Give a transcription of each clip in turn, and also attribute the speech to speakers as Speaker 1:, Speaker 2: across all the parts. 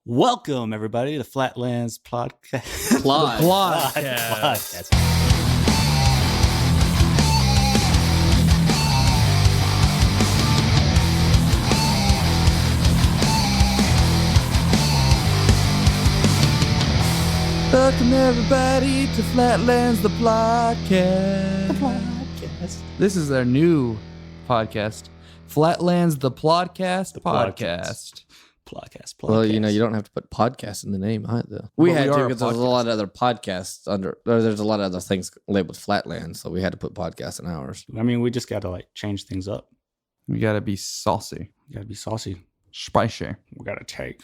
Speaker 1: Welcome, everybody, to Flatlands Podcast.
Speaker 2: Podcast.
Speaker 3: Welcome everybody to Flatlands the Podcast. This is our new podcast, Flatlands the Podcast Podcast.
Speaker 1: Podcast.
Speaker 2: Well, you know, you don't have to put podcast in the name either. We had to because there's a lot of other podcasts there's a lot of other things labeled Flatlands, so we had to put podcast in ours.
Speaker 1: I mean, we just got to change things up.
Speaker 3: We gotta be saucy.
Speaker 1: We got to be saucy.
Speaker 3: Spicy.
Speaker 1: We got to take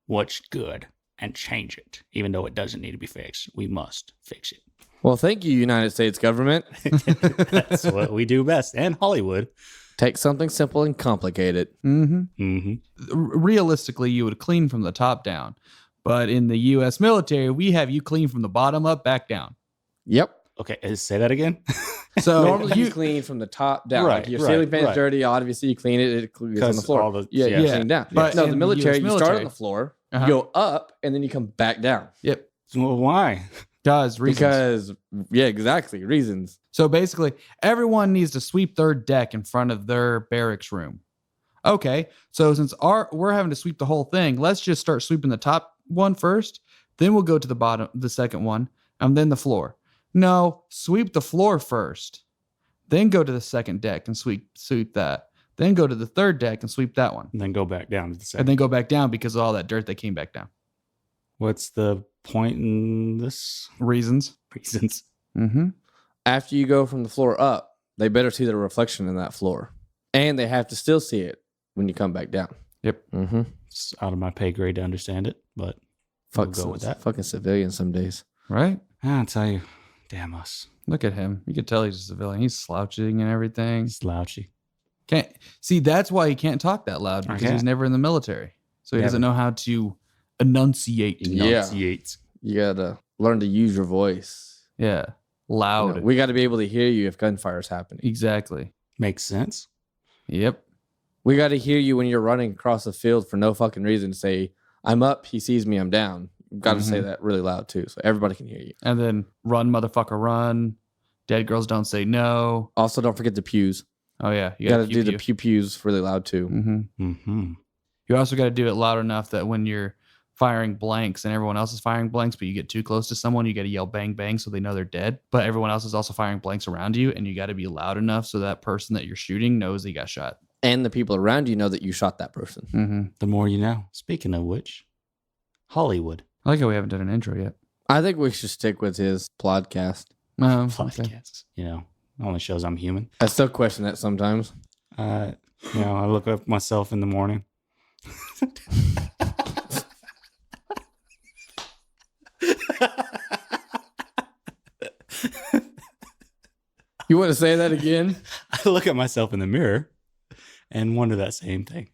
Speaker 1: what's good and change it, even though it doesn't need to be fixed. We must fix it.
Speaker 2: Well, thank you, United States government.
Speaker 1: That's what we do best. And Hollywood.
Speaker 2: Take something simple and complicate it.
Speaker 3: Realistically, you would clean from the top down. But in the U.S. military, we have you clean from the bottom up, back down.
Speaker 2: Yep.
Speaker 1: Okay, say that again.
Speaker 3: So
Speaker 2: normally you clean from the top down.
Speaker 1: Right,
Speaker 2: like your ceiling fan's dirty, obviously you clean it, it goes on the floor. Clean down.
Speaker 3: But
Speaker 2: no,
Speaker 3: in
Speaker 2: the military,
Speaker 3: US
Speaker 2: you start on the floor, you go up, and then you come back down.
Speaker 3: Yep.
Speaker 1: Well, why?
Speaker 3: Reasons.
Speaker 2: Because, yeah, exactly. Reasons.
Speaker 3: So basically, everyone needs to sweep their deck in front of their barracks room. Okay, so since we're having to sweep the whole thing, let's just start sweeping the top one first. Then we'll go to the bottom, the second one, and then the floor. No, sweep the floor first. Then go to the second deck and sweep that. Then go to the third deck and sweep that one.
Speaker 1: And then go back down to the second.
Speaker 3: And then go back down because of all that dirt that came back down.
Speaker 1: What's the point in this?
Speaker 3: Reasons.
Speaker 2: Mm-hmm. After you go from the floor up, they better see the reflection in that floor. And they have to still see it when you come back down.
Speaker 3: Yep.
Speaker 2: Mm-hmm.
Speaker 1: It's out of my pay grade to understand it, but we'll go with that.
Speaker 2: Fucking civilians some days.
Speaker 3: Right?
Speaker 1: I'll tell you, damn us.
Speaker 3: Look at him. You can tell he's a civilian. He's slouching and everything.
Speaker 1: Slouchy.
Speaker 3: Can't see. That's why he can't talk that loud because he's never in the military, so he doesn't know how to enunciate.
Speaker 2: Yeah. You gotta learn to use your voice.
Speaker 3: Yeah, loud.
Speaker 2: We got to be able to hear you if gunfire's happening.
Speaker 3: Exactly.
Speaker 1: Makes sense.
Speaker 3: Yep.
Speaker 2: We got to hear you when you're running across the field for no fucking reason. Say, I'm up. He sees me. I'm down. You've got to say that really loud too, so everybody can hear you.
Speaker 3: And then run, motherfucker, run. Dead girls don't say no.
Speaker 2: Also, don't forget the pews.
Speaker 3: Oh yeah,
Speaker 2: you got to do the pews really loud too.
Speaker 3: You also got to do it loud enough that when you're firing blanks and everyone else is firing blanks, but you get too close to someone, you got to yell bang bang so they know they're dead. But everyone else is also firing blanks around you, and you got to be loud enough so that person that you're shooting knows they got shot.
Speaker 2: And the people around you know that you shot that person.
Speaker 1: The more you know. Speaking of which, Hollywood.
Speaker 3: I like how we haven't done an intro yet.
Speaker 2: I think we should stick with his podcast.
Speaker 1: Podcast. You know, only shows I'm human.
Speaker 2: I still question that sometimes.
Speaker 1: I look up myself in the morning.
Speaker 2: You want to say that again?
Speaker 1: I look at myself in the mirror and wonder that same thing.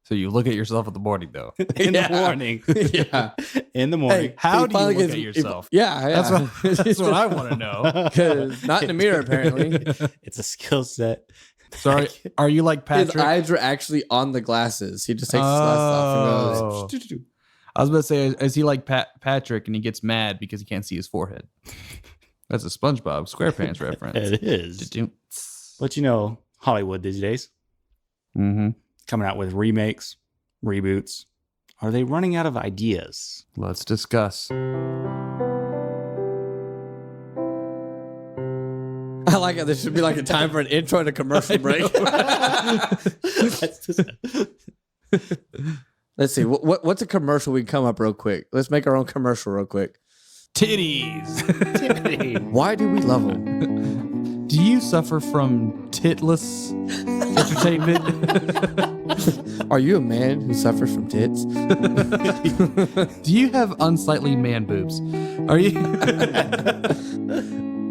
Speaker 3: So you look at yourself in the morning, though.
Speaker 1: In the morning.
Speaker 2: Yeah.
Speaker 1: In the morning.
Speaker 3: Hey, how do you look at yourself?
Speaker 2: That's
Speaker 3: what I want to know.
Speaker 2: Because not in the mirror, apparently.
Speaker 1: It's a skill set.
Speaker 3: Sorry, are you like Patrick?
Speaker 2: His eyes are actually on the glasses. He just takes his glasses off and goes.
Speaker 3: I was about to say, is he like Patrick and he gets mad because he can't see his forehead? That's a SpongeBob SquarePants reference.
Speaker 1: It is. But you know, Hollywood these days. Coming out with remakes, reboots. Are they running out of ideas?
Speaker 3: Let's discuss.
Speaker 2: I like it. There should be like a time for an intro and a commercial break. Let's see. What's a commercial we can come up real quick? Let's make our own commercial real quick.
Speaker 3: Titties.
Speaker 2: Why do we love them?
Speaker 3: Do you suffer from titless entertainment?
Speaker 2: Are you a man who suffers from tits?
Speaker 3: Do you have unsightly man boobs? Are you?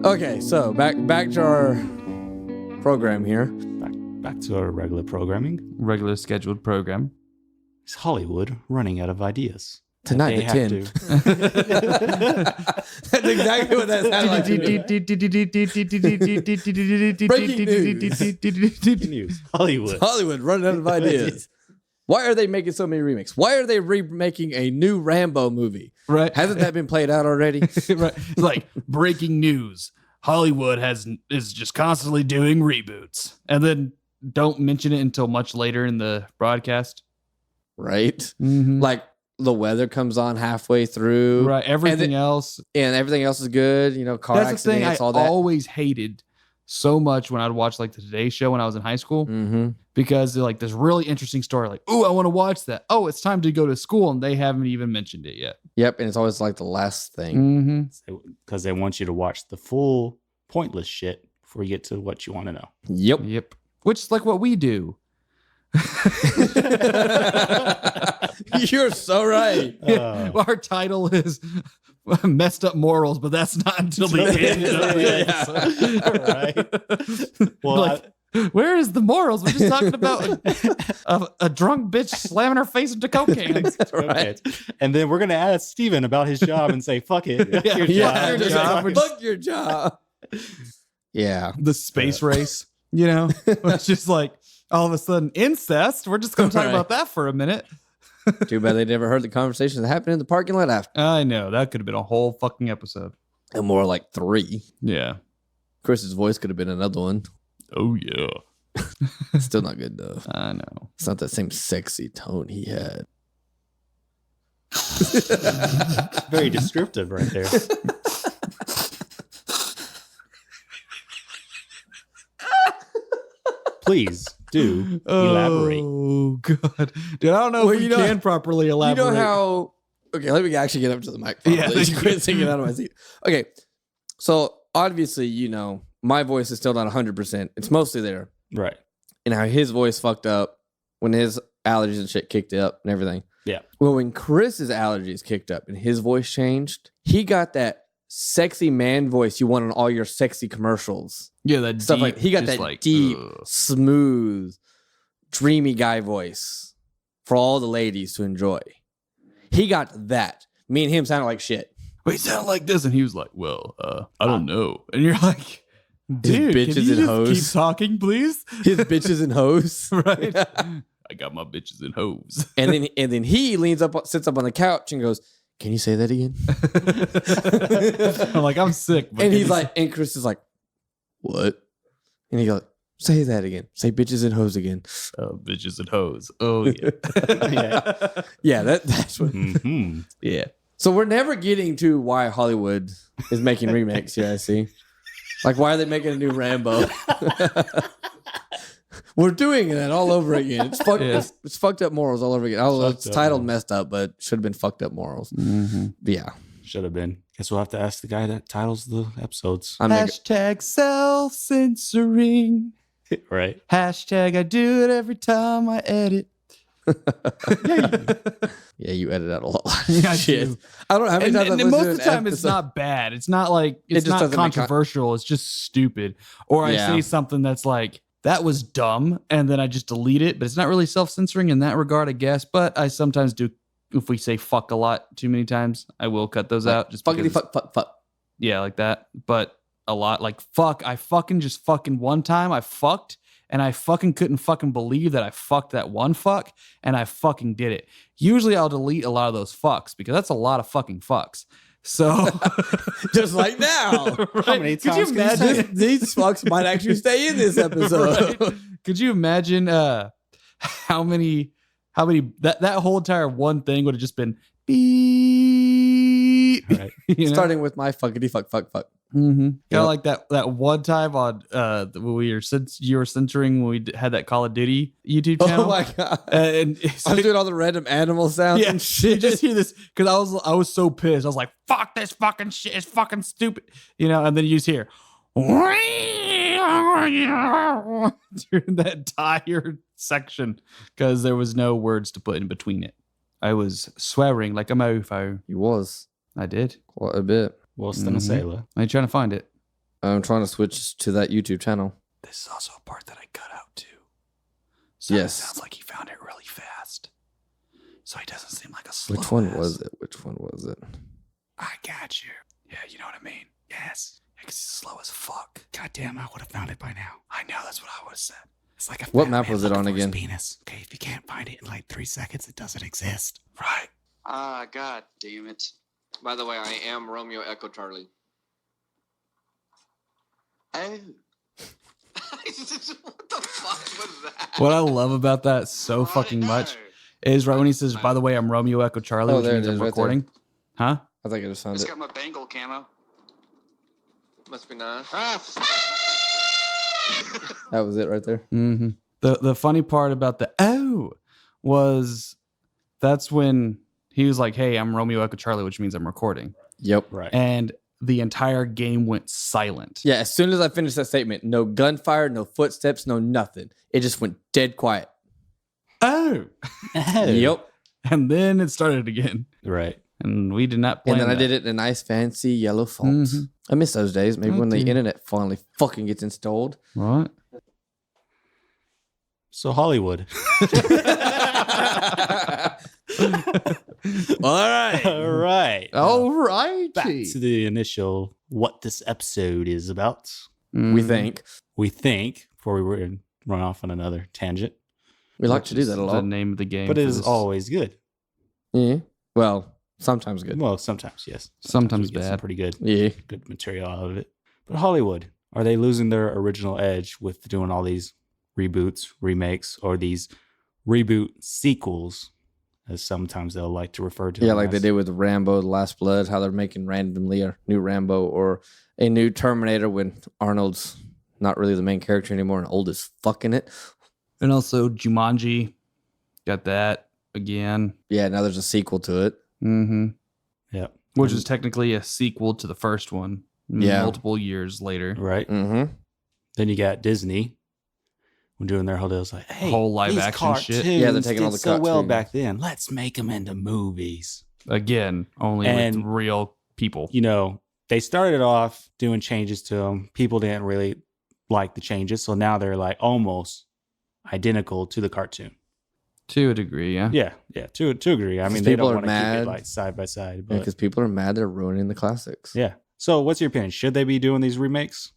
Speaker 2: Okay, so back to our program here.
Speaker 1: Back to our regular programming.
Speaker 3: Regular scheduled program.
Speaker 1: Is Hollywood running out of ideas?
Speaker 2: Tonight at 10. That's exactly what that sounded like. Breaking news.
Speaker 1: Hollywood.
Speaker 2: Hollywood running out of ideas. Why are they making so many remakes? Why are they remaking a new Rambo movie?
Speaker 3: Right.
Speaker 2: Hasn't that been played out already?
Speaker 3: Right. It's like breaking news. Hollywood is just constantly doing reboots. And then don't mention it until much later in the broadcast.
Speaker 2: Right?
Speaker 3: Mm-hmm.
Speaker 2: Like the weather comes on halfway through.
Speaker 3: Right. Everything else.
Speaker 2: And everything else is good. You know, car
Speaker 3: That's
Speaker 2: accidents,
Speaker 3: the thing I
Speaker 2: all that.
Speaker 3: always hated so much when I'd watch like the Today Show when I was in high school.
Speaker 2: Mm-hmm.
Speaker 3: Because they're like this really interesting story. Like, oh, I want to watch that. Oh, it's time to go to school. And they haven't even mentioned it yet.
Speaker 2: Yep. And it's always like the last thing.
Speaker 1: Because they want you to watch the full pointless shit before you get to what you want to know.
Speaker 2: Yep.
Speaker 3: Which is like what we do.
Speaker 2: You're so right.
Speaker 3: Our title is Messed Up Morals, but that's not until the end of the episode.
Speaker 1: Right. Well,
Speaker 3: where is the morals? We're just talking about a drunk bitch slamming her face into Coke cans.
Speaker 2: Right.
Speaker 1: And then we're going to ask Steven about his job and say, fuck it.
Speaker 2: Fuck your job. Yeah.
Speaker 3: The space race, you know? It's just like all of a sudden incest. We're just going to talk about that for a minute.
Speaker 2: Too bad they never heard the conversation that happened in the parking lot after.
Speaker 3: I know. That could have been a whole fucking episode.
Speaker 2: And more like 3.
Speaker 3: Yeah.
Speaker 2: Chris's voice could have been another one.
Speaker 3: Oh, yeah.
Speaker 2: Still not good, though.
Speaker 3: I know.
Speaker 2: It's not that same sexy tone he had.
Speaker 1: Very descriptive right there. Please do elaborate.
Speaker 3: Oh, God. Dude, I don't know if you can properly elaborate.
Speaker 2: You know how... Okay, let me actually get up to the microphone.
Speaker 3: Yeah,
Speaker 2: Please quit singing out of my seat. Okay, so obviously, you know, my voice is still not 100%. It's mostly there.
Speaker 1: Right.
Speaker 2: And how his voice fucked up when his allergies and shit kicked up and everything.
Speaker 1: Yeah.
Speaker 2: Well, when Chris's allergies kicked up and his voice changed, he got that sexy man voice you want on all your sexy commercials.
Speaker 3: Yeah, that
Speaker 2: Stuff
Speaker 3: deep,
Speaker 2: like he got that
Speaker 3: like,
Speaker 2: deep, smooth, dreamy guy voice for all the ladies to enjoy. He got that. Me and him sounded like shit.
Speaker 3: Wait, sound like this, and he was like, "Well, I don't know," and you're like, "Dude,
Speaker 2: bitches
Speaker 3: can you
Speaker 2: and
Speaker 3: just
Speaker 2: hoes.
Speaker 3: keep talking, please?"
Speaker 2: His bitches and hoes.
Speaker 3: Right? I got my bitches and hoes.
Speaker 2: And then he leans up, sits up on the couch, and goes, "Can you say that again?"
Speaker 3: I'm like, I'm sick.
Speaker 2: And he's like, and Chris is like, "What?" And he goes, "Say that again. Say bitches and hoes again."
Speaker 3: Oh, bitches and hoes. Oh yeah,
Speaker 2: yeah. That's what.
Speaker 1: Mm-hmm.
Speaker 3: Yeah.
Speaker 2: So we're never getting to why Hollywood is making remakes. Yeah, I see. Like, why are they making a new Rambo? We're doing that all over again. It's fucked.
Speaker 3: Yeah.
Speaker 2: It's fucked up morals all over again. Although it's
Speaker 1: Fucked up,
Speaker 2: titled
Speaker 1: man.
Speaker 2: messed up, but should have been fucked up morals.
Speaker 3: Mm-hmm.
Speaker 2: Yeah.
Speaker 1: Should have been. Guess we'll have to ask the guy that titles the episodes.
Speaker 3: Hashtag self-censoring.
Speaker 1: Right.
Speaker 3: Hashtag I do it every time I edit.
Speaker 2: Yeah, you edit out a lot.
Speaker 3: Yeah, I
Speaker 2: Shit.
Speaker 3: do.
Speaker 2: I don't know how many times I've
Speaker 3: and most
Speaker 2: listened
Speaker 3: of
Speaker 2: to
Speaker 3: the
Speaker 2: an
Speaker 3: time it's
Speaker 2: episode.
Speaker 3: not bad. It's not like
Speaker 2: It
Speaker 3: it's
Speaker 2: just
Speaker 3: not
Speaker 2: doesn't make
Speaker 3: controversial. It's just stupid. Or I
Speaker 2: Yeah.
Speaker 3: say something that's like, that was dumb, and then I just delete it. But it's not really self-censoring in that regard, I guess. But I sometimes do. If we say fuck a lot too many times, I will cut those out. Just
Speaker 2: Fuckity
Speaker 3: because,
Speaker 2: fuck.
Speaker 3: yeah, like that. But a lot, like fuck. I fucking just fucking one time I fucked, and I fucking couldn't fucking believe that I fucked that one fuck, and I fucking did it. Usually I'll delete a lot of those fucks because that's a lot of fucking fucks. So
Speaker 2: Just like now.
Speaker 3: right?
Speaker 1: How many
Speaker 3: Could you
Speaker 1: times can you say
Speaker 3: imagine?
Speaker 2: These fucks might actually stay in this episode.
Speaker 3: Right? Could you imagine how many that whole entire one thing would have just been beep.
Speaker 1: Right.
Speaker 3: You know?
Speaker 2: Starting with my fuckity fuck.
Speaker 3: Mm-hmm. Kind
Speaker 2: Yep.
Speaker 3: of like that one time on when you were censoring when we had that Call of Duty YouTube channel.
Speaker 2: Oh my god.
Speaker 3: And so,
Speaker 2: I was doing all the random animal sounds
Speaker 3: yeah,
Speaker 2: and
Speaker 3: you
Speaker 2: shit.
Speaker 3: just hear this because I was so pissed. I was like, "Fuck this fucking shit! It's fucking stupid," you know. And then you just hear during that entire section because there was no words to put in between it. I was swearing like a mofo.
Speaker 2: He was
Speaker 3: I did.
Speaker 2: quite a bit.
Speaker 1: Worse than a sailor.
Speaker 3: Are you trying to find it?
Speaker 2: I'm trying to switch to that YouTube channel.
Speaker 3: This is also a part that I cut out too.
Speaker 2: Yes.
Speaker 3: It sounds like he found it really fast. So he doesn't seem like a slow
Speaker 2: Which one
Speaker 3: ass.
Speaker 2: was it? Which one was it?
Speaker 3: I got you. Yeah, you know what I mean? Yes. Because he's slow as fuck. God damn, I would have found it by now. I know, that's what I would have said.
Speaker 1: It's like a
Speaker 2: what map was it on again?
Speaker 1: Penis. Okay, if you can't find it in like 3 seconds, it doesn't exist.
Speaker 4: Right. Ah, God damn it. By the way, I am Romeo Echo Charlie. Oh. What the fuck was that?
Speaker 3: What I love about that so fucking much is right when he says, by the way, I'm Romeo Echo Charlie, which means I'm recording. Right, huh?
Speaker 2: I think I just found it.
Speaker 4: It's got my Bengal camo. Must be nice.
Speaker 2: That was it right there.
Speaker 3: Mm-hmm. The funny part about was that's when he was like, hey, I'm Romeo Echo Charlie, which means I'm recording.
Speaker 2: Yep.
Speaker 1: Right.
Speaker 3: And the entire game went silent.
Speaker 2: Yeah, as soon as I finished that statement, no gunfire, no footsteps, no nothing. It just went dead quiet.
Speaker 3: Oh.
Speaker 2: Yep.
Speaker 3: And then it started again.
Speaker 1: Right.
Speaker 3: And we did not plan
Speaker 2: And then
Speaker 3: that.
Speaker 2: I did it in a nice fancy yellow font.
Speaker 3: Mm-hmm.
Speaker 2: I miss those days. Maybe when the internet finally fucking gets installed.
Speaker 3: Right.
Speaker 1: So Hollywood.
Speaker 2: All right.
Speaker 3: All right.
Speaker 1: Back to the initial what this episode is about.
Speaker 2: We think.
Speaker 1: Before we run off on another tangent.
Speaker 2: We like to do that a lot.
Speaker 3: The name of the game.
Speaker 1: But it is always good.
Speaker 2: Yeah. Well, sometimes good.
Speaker 1: Well, sometimes, yes.
Speaker 3: Sometimes
Speaker 1: we get some
Speaker 3: bad.
Speaker 1: pretty good.
Speaker 2: Yeah.
Speaker 1: Good material out of it. But Hollywood, are they losing their original edge with doing all these reboots, remakes, or these reboot sequels, as sometimes they'll like to refer to them?
Speaker 2: Yeah, like they did with Rambo, The Last Blood, how they're making randomly a new Rambo or a new Terminator when Arnold's not really the main character anymore and old as fuck in it.
Speaker 3: And also Jumanji. Got that again.
Speaker 2: Yeah, now there's a sequel to it.
Speaker 3: Mm-hmm.
Speaker 1: Yeah.
Speaker 3: Which is technically a sequel to the first one.
Speaker 2: Yeah.
Speaker 3: Multiple years later.
Speaker 1: Right.
Speaker 2: Mm-hmm.
Speaker 1: Then you got Disney when doing their whole deal. It's like, hey,
Speaker 3: Whole live
Speaker 1: these
Speaker 3: action shit.
Speaker 2: Yeah, they're taking
Speaker 1: did
Speaker 2: all the
Speaker 1: so well
Speaker 2: cartoons.
Speaker 1: back then. Let's make them into movies.
Speaker 3: Again, only with real people.
Speaker 1: You know, they started off doing changes to them. People didn't really like the changes. So now they're like almost identical to the cartoon.
Speaker 3: To a degree, yeah.
Speaker 1: Yeah, to a degree. I mean, they
Speaker 2: people
Speaker 1: don't
Speaker 2: are
Speaker 1: want to keep
Speaker 2: mad.
Speaker 1: it like side by side. But
Speaker 2: Because people are mad they're ruining the classics.
Speaker 1: yeah. So what's your opinion? Should they be doing these remakes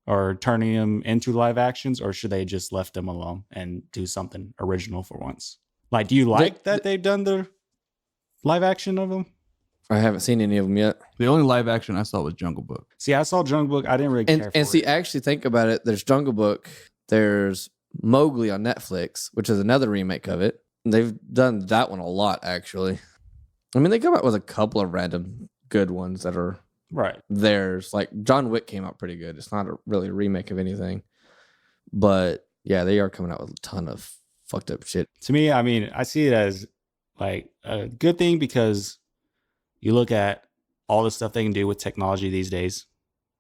Speaker 1: or turning them into live actions, or should they just left them alone and do something original for once? Like, do you like that they've done the live action of them?
Speaker 2: I haven't seen any of them yet.
Speaker 3: The only live action I saw was Jungle Book.
Speaker 1: See, I saw Jungle Book. I didn't really care for
Speaker 2: And see,
Speaker 1: it.
Speaker 2: actually think about it. There's Jungle Book. There's Mowgli on Netflix, which is another remake of it. They've done that one a lot, actually. I mean, they come out with a couple of random good ones that are
Speaker 1: Right.
Speaker 2: theirs. Like John Wick came out pretty good. It's not really a remake of anything. But yeah, they are coming out with a ton of fucked up shit.
Speaker 1: To me, I mean, I see it as like a good thing because you look at all the stuff they can do with technology these days.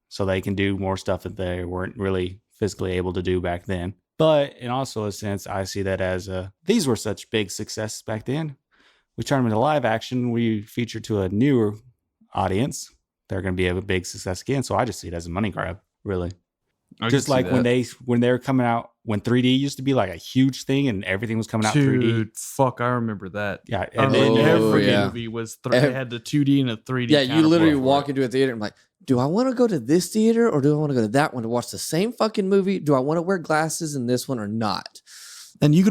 Speaker 1: So they can do more stuff that they weren't really physically able to do back then. But in also a sense, I see that as these were such big successes back then. We turn them into live action. We feature to a newer audience. They're going to be a big success again. So I just see it as a money grab, really. Just like when they were coming out, when 3D used to be like a huge thing and everything was coming out 3D.
Speaker 3: Fuck, I remember that.
Speaker 1: Yeah.
Speaker 3: And then every
Speaker 2: yeah.
Speaker 3: movie was they had the 2D and a 3D.
Speaker 2: Yeah, you literally
Speaker 3: counterpart
Speaker 2: walk
Speaker 3: for it.
Speaker 2: into a theater and I'm like, do I want to go to this theater or do I want to go to that one to watch the same fucking movie? Do I want to wear glasses in this one or not?
Speaker 3: And you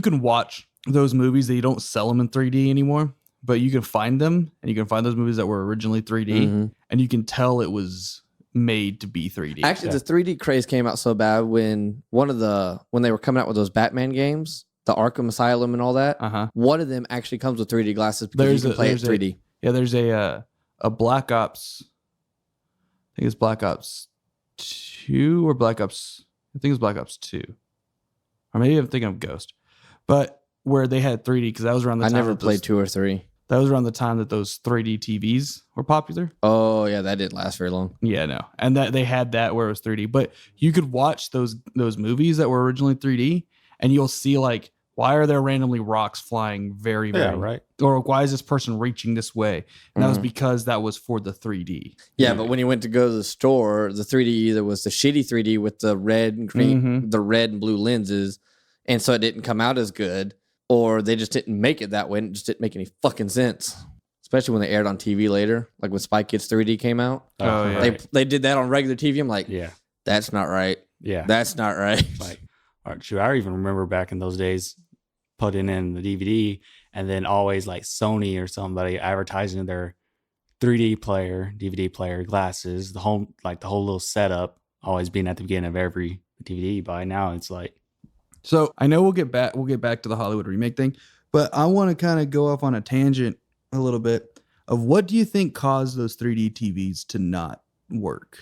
Speaker 3: can watch those movies that you don't sell them in 3D anymore, but you can find them, and you can find those movies that were originally 3D, and you can tell it was made to be 3D.
Speaker 2: Actually, the 3D craze came out so bad when when they were coming out with those Batman games, the Arkham Asylum and all that. One of them actually comes with 3D glasses because you can play it 3D.
Speaker 3: There's a Black Ops. I think it's Black Ops 2 or Black Ops. I think it's Black Ops 2, or maybe I'm thinking of Ghost, but where they had 3D because that was around the time.
Speaker 2: I never played 2 or 3.
Speaker 3: That was around the time that those 3D TVs were popular.
Speaker 2: Oh yeah, that didn't last very long.
Speaker 3: Yeah, no, and that they had that where it was 3D, but you could watch those movies that were originally 3D, and you'll see like, why are there randomly rocks flying very,
Speaker 1: right.
Speaker 3: Or why is this person reaching this way? And that was because that was for the 3D.
Speaker 2: Yeah, but when you went to go to the store, the 3D either was the shitty 3D with the red and green, the red and blue lenses, and so it didn't come out as good, or they just didn't make it that way, and it just didn't make any fucking sense. Especially when they aired on TV later, like when Spy Kids 3D came out.
Speaker 3: Oh, yeah.
Speaker 2: They did that on regular TV. I'm like,
Speaker 1: Yeah.
Speaker 2: that's not right.
Speaker 1: Yeah.
Speaker 2: That's not right.
Speaker 1: Like, shoot, I even remember back in those days putting in the DVD and then always like Sony or somebody advertising their 3D player, DVD player, glasses, the whole little setup always being at the beginning of every DVD you buy. Now it's like,
Speaker 3: so I know we'll get back to the Hollywood remake thing, but I want to kind of go off on a tangent a little bit of what do you think caused those 3D TVs to not work?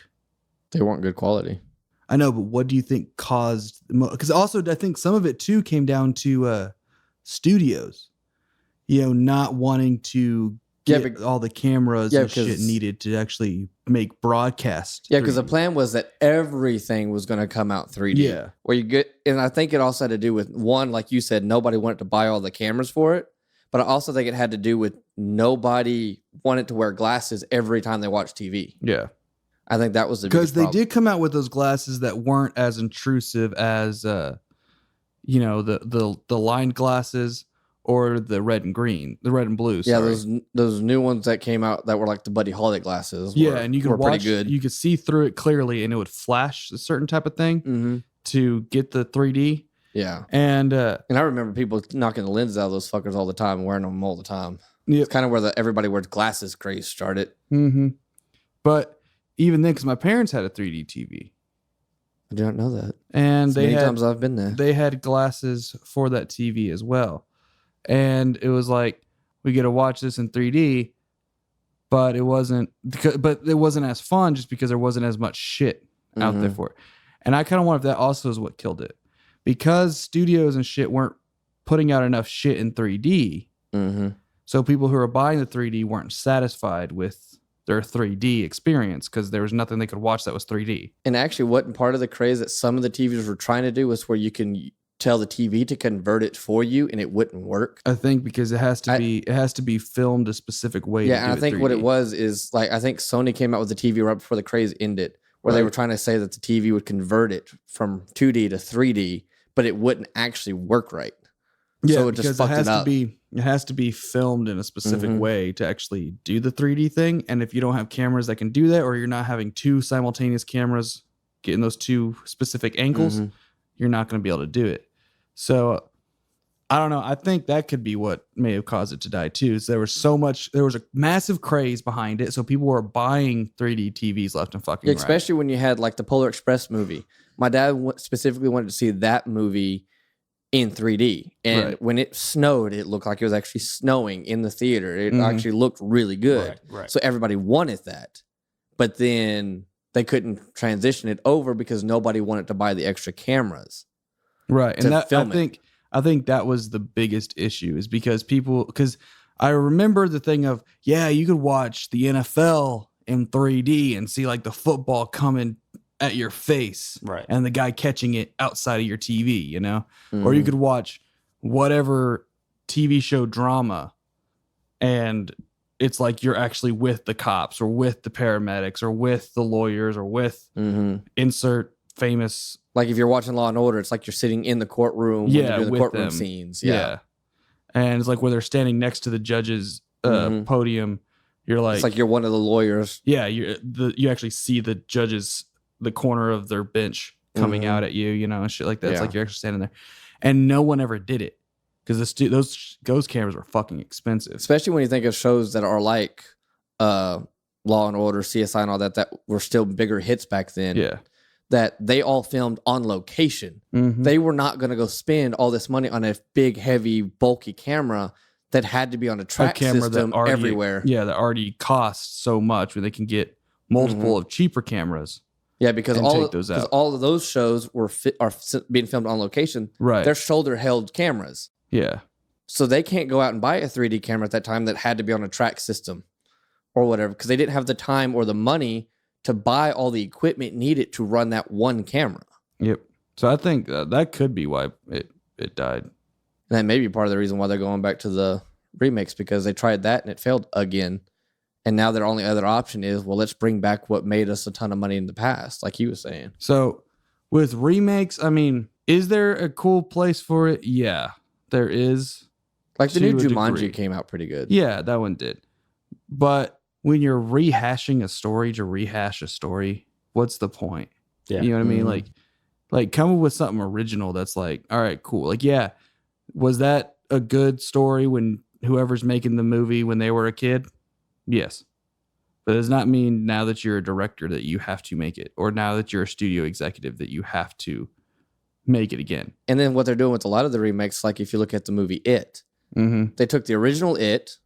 Speaker 2: They weren't good quality.
Speaker 3: I know, but what do you think caused? Because also I think some of it too came down to studios, not wanting to get all the cameras and shit needed to actually make broadcast.
Speaker 2: Yeah, because the plan was that everything was going to come out 3D.
Speaker 3: Yeah.
Speaker 2: Where you get, and I think it also had to do with, one, like you said, nobody wanted to buy all the cameras for it. But I also think it had to do with nobody wanted to wear glasses every time they watched TV.
Speaker 3: Yeah.
Speaker 2: I think that was the
Speaker 3: because they did come out with those glasses that weren't as intrusive as, the lined glasses. Or the red and green, the red and blue.
Speaker 2: Yeah,
Speaker 3: sorry.
Speaker 2: those new ones that came out that were like the Buddy Holly glasses.
Speaker 3: Yeah, and you could watch.
Speaker 2: Pretty good.
Speaker 3: You could see through it clearly, and it would flash a certain type of thing to get the 3D.
Speaker 2: Yeah,
Speaker 3: and
Speaker 2: I remember people knocking the lenses out of those fuckers all the time, and wearing them all the time.
Speaker 3: Yep.
Speaker 2: It's kind of where everybody wears glasses craze started.
Speaker 3: Mm-hmm. But even then, because my parents had a 3D TV.
Speaker 2: I do not know that.
Speaker 3: And
Speaker 2: many times I've been there.
Speaker 3: They had glasses for that TV as well. And it was like, we get to watch this in 3D, but it wasn't as fun just because there wasn't as much shit out there for it. And I kind of wonder if that also is what killed it. Because studios and shit weren't putting out enough shit in 3D. So people who are buying the 3D weren't satisfied with their 3D experience because there was nothing they could watch that was 3D.
Speaker 2: And actually, what part of the craze that some of the TVs were trying to do was where you can tell the TV to convert it for you, and it wouldn't work.
Speaker 3: I think because it has to be filmed a specific way.
Speaker 2: Yeah, and I think
Speaker 3: 3D.
Speaker 2: What it was is like I think Sony came out with the TV right before the craze ended, where they were trying to say that the TV would convert it from 2D to 3D, but it wouldn't actually work right.
Speaker 3: Yeah,
Speaker 2: so it just fucked it up.
Speaker 3: It has to be filmed in a specific way to actually do the 3D thing. And if you don't have cameras that can do that, or you're not having two simultaneous cameras getting those two specific angles, you're not going to be able to do it. So I don't know. I think that could be what may have caused it to die too. So there was a massive craze behind it. So people were buying 3D TVs left and fucking right.
Speaker 2: Especially when you had like the Polar Express movie. My dad specifically wanted to see that movie in 3D. And when it snowed, it looked like it was actually snowing in the theater. It actually looked really good.
Speaker 1: Right.
Speaker 2: So everybody wanted that. But then they couldn't transition it over because nobody wanted to buy the extra cameras.
Speaker 3: Right. And I think that was the biggest issue is because I remember the thing of, you could watch the NFL in 3D and see like the football coming at your face,
Speaker 1: right,
Speaker 3: and the guy catching it outside of your TV, or you could watch whatever TV show drama and it's like you're actually with the cops or with the paramedics or with the lawyers or with insert famous.
Speaker 2: Like if you're watching Law and Order, it's like you're sitting in the courtroom when you're doing the courtroom scenes. Yeah.
Speaker 3: And it's like where they're standing next to the judge's podium. You're like,
Speaker 2: it's like you're one of the lawyers.
Speaker 3: Yeah, you actually see the judge's the corner of their bench coming out at you, and shit like that. It's like you're actually standing there, and no one ever did it because those ghost cameras were fucking expensive.
Speaker 2: Especially when you think of shows that are like Law and Order, CSI, and all that were still bigger hits back then.
Speaker 3: Yeah.
Speaker 2: That they all filmed on location. They were not going to go spend all this money on a big, heavy, bulky camera that had to be on a track system everywhere.
Speaker 3: Yeah, that already costs so much where they can get multiple of cheaper cameras.
Speaker 2: Yeah, because all of those shows are being filmed on location.
Speaker 3: Right.
Speaker 2: They're shoulder-held cameras.
Speaker 3: Yeah.
Speaker 2: So they can't go out and buy a 3D camera at that time that had to be on a track system or whatever because they didn't have the time or the money to buy all the equipment needed to run that one camera.
Speaker 3: Yep. So I think that could be why it died.
Speaker 2: And that may be part of the reason why they're going back to the remakes because they tried that and it failed again. And now their only other option is, well, let's bring back what made us a ton of money in the past, like he was saying.
Speaker 3: So with remakes, I mean, is there a cool place for it? Yeah, there is.
Speaker 2: Like the new Jumanji came out pretty good.
Speaker 3: Yeah, that one did. But when you're rehashing a story to rehash a story, what's the point?
Speaker 1: Yeah.
Speaker 3: You know what I mean? Like, come up with something original that's like, all right, cool. Like, yeah, was that a good story when whoever's making the movie when they were a kid? Yes. But it does not mean now that you're a director that you have to make it, or now that you're a studio executive that you have to make it again.
Speaker 2: And then what they're doing with a lot of the remakes, like if you look at the movie It, they took the original It,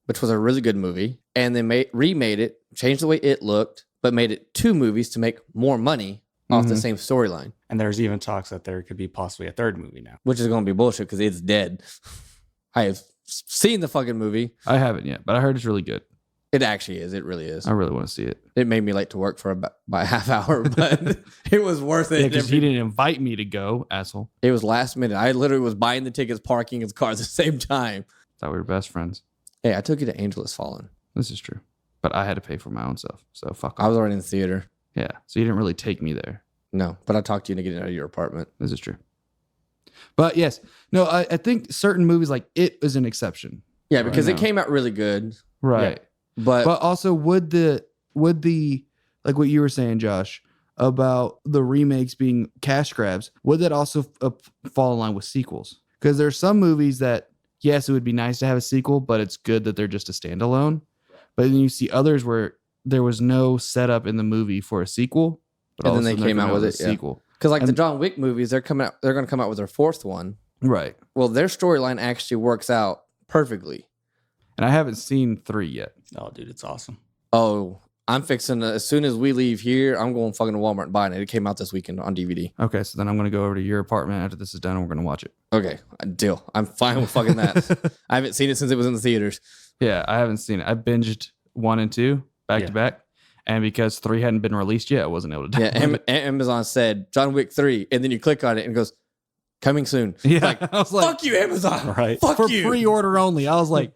Speaker 2: which was a really good movie, and they remade it, changed the way it looked, but made it 2 movies to make more money off the same storyline.
Speaker 1: And there's even talks that there could be possibly a 3rd movie now.
Speaker 2: Which is going to be bullshit because it's dead. I have seen the fucking movie.
Speaker 3: I haven't yet, but I heard it's really good.
Speaker 2: It actually is. It really is.
Speaker 3: I really want to see it.
Speaker 2: It made me late to work for by a half hour, but it was worth it.
Speaker 3: Yeah, because he didn't invite me to go, asshole.
Speaker 2: It was last minute. I literally was buying the tickets, parking his car at the same time.
Speaker 3: Thought we were best friends.
Speaker 2: Hey, I took you to Angel Has Fallen.
Speaker 3: This is true. But I had to pay for my own stuff. So fuck off.
Speaker 2: I was already in the theater.
Speaker 3: Yeah. So you didn't really take me there.
Speaker 2: No, but I talked to you into getting out of your apartment.
Speaker 3: This is true. But yes. No, I think certain movies like It is an exception.
Speaker 2: Yeah, because
Speaker 3: Right
Speaker 2: it
Speaker 3: now.
Speaker 2: came out really good.
Speaker 3: Right.
Speaker 2: But
Speaker 3: also would the like what you were saying, Josh, about the remakes being cash grabs, would that also fall in line with sequels? Because there's some movies that, yes, it would be nice to have a sequel, but it's good that they're just a standalone. But then you see others where there was no setup in the movie for a sequel, but
Speaker 2: And then they
Speaker 3: they're
Speaker 2: came
Speaker 3: gonna
Speaker 2: out with
Speaker 3: have
Speaker 2: it,
Speaker 3: a
Speaker 2: yeah.
Speaker 3: sequel.
Speaker 2: because like the John Wick movies, they're going to come out with their 4th one.
Speaker 3: Right.
Speaker 2: Well, their storyline actually works out perfectly.
Speaker 3: And I haven't seen 3 yet.
Speaker 1: Oh, dude, it's awesome.
Speaker 2: Oh, I'm fixing to, as soon as we leave here, I'm going fucking to Walmart and buying it. It came out this weekend on DVD.
Speaker 3: Okay, so then I'm going to go over to your apartment after this is done and we're going to watch it.
Speaker 2: Okay, deal. I'm fine with fucking that. I haven't seen it since it was in the theaters.
Speaker 3: Yeah, I haven't seen it. I binged 1 and 2 back to back. And because 3 hadn't been released yet, I wasn't able to download it.
Speaker 2: Amazon said John Wick 3, and then you click on it and it goes, coming soon.
Speaker 3: Yeah,
Speaker 2: Like,
Speaker 3: I was like,
Speaker 2: fuck you, Amazon.
Speaker 1: Right.
Speaker 2: Fuck
Speaker 3: for
Speaker 2: you.
Speaker 3: pre-order only. I was like,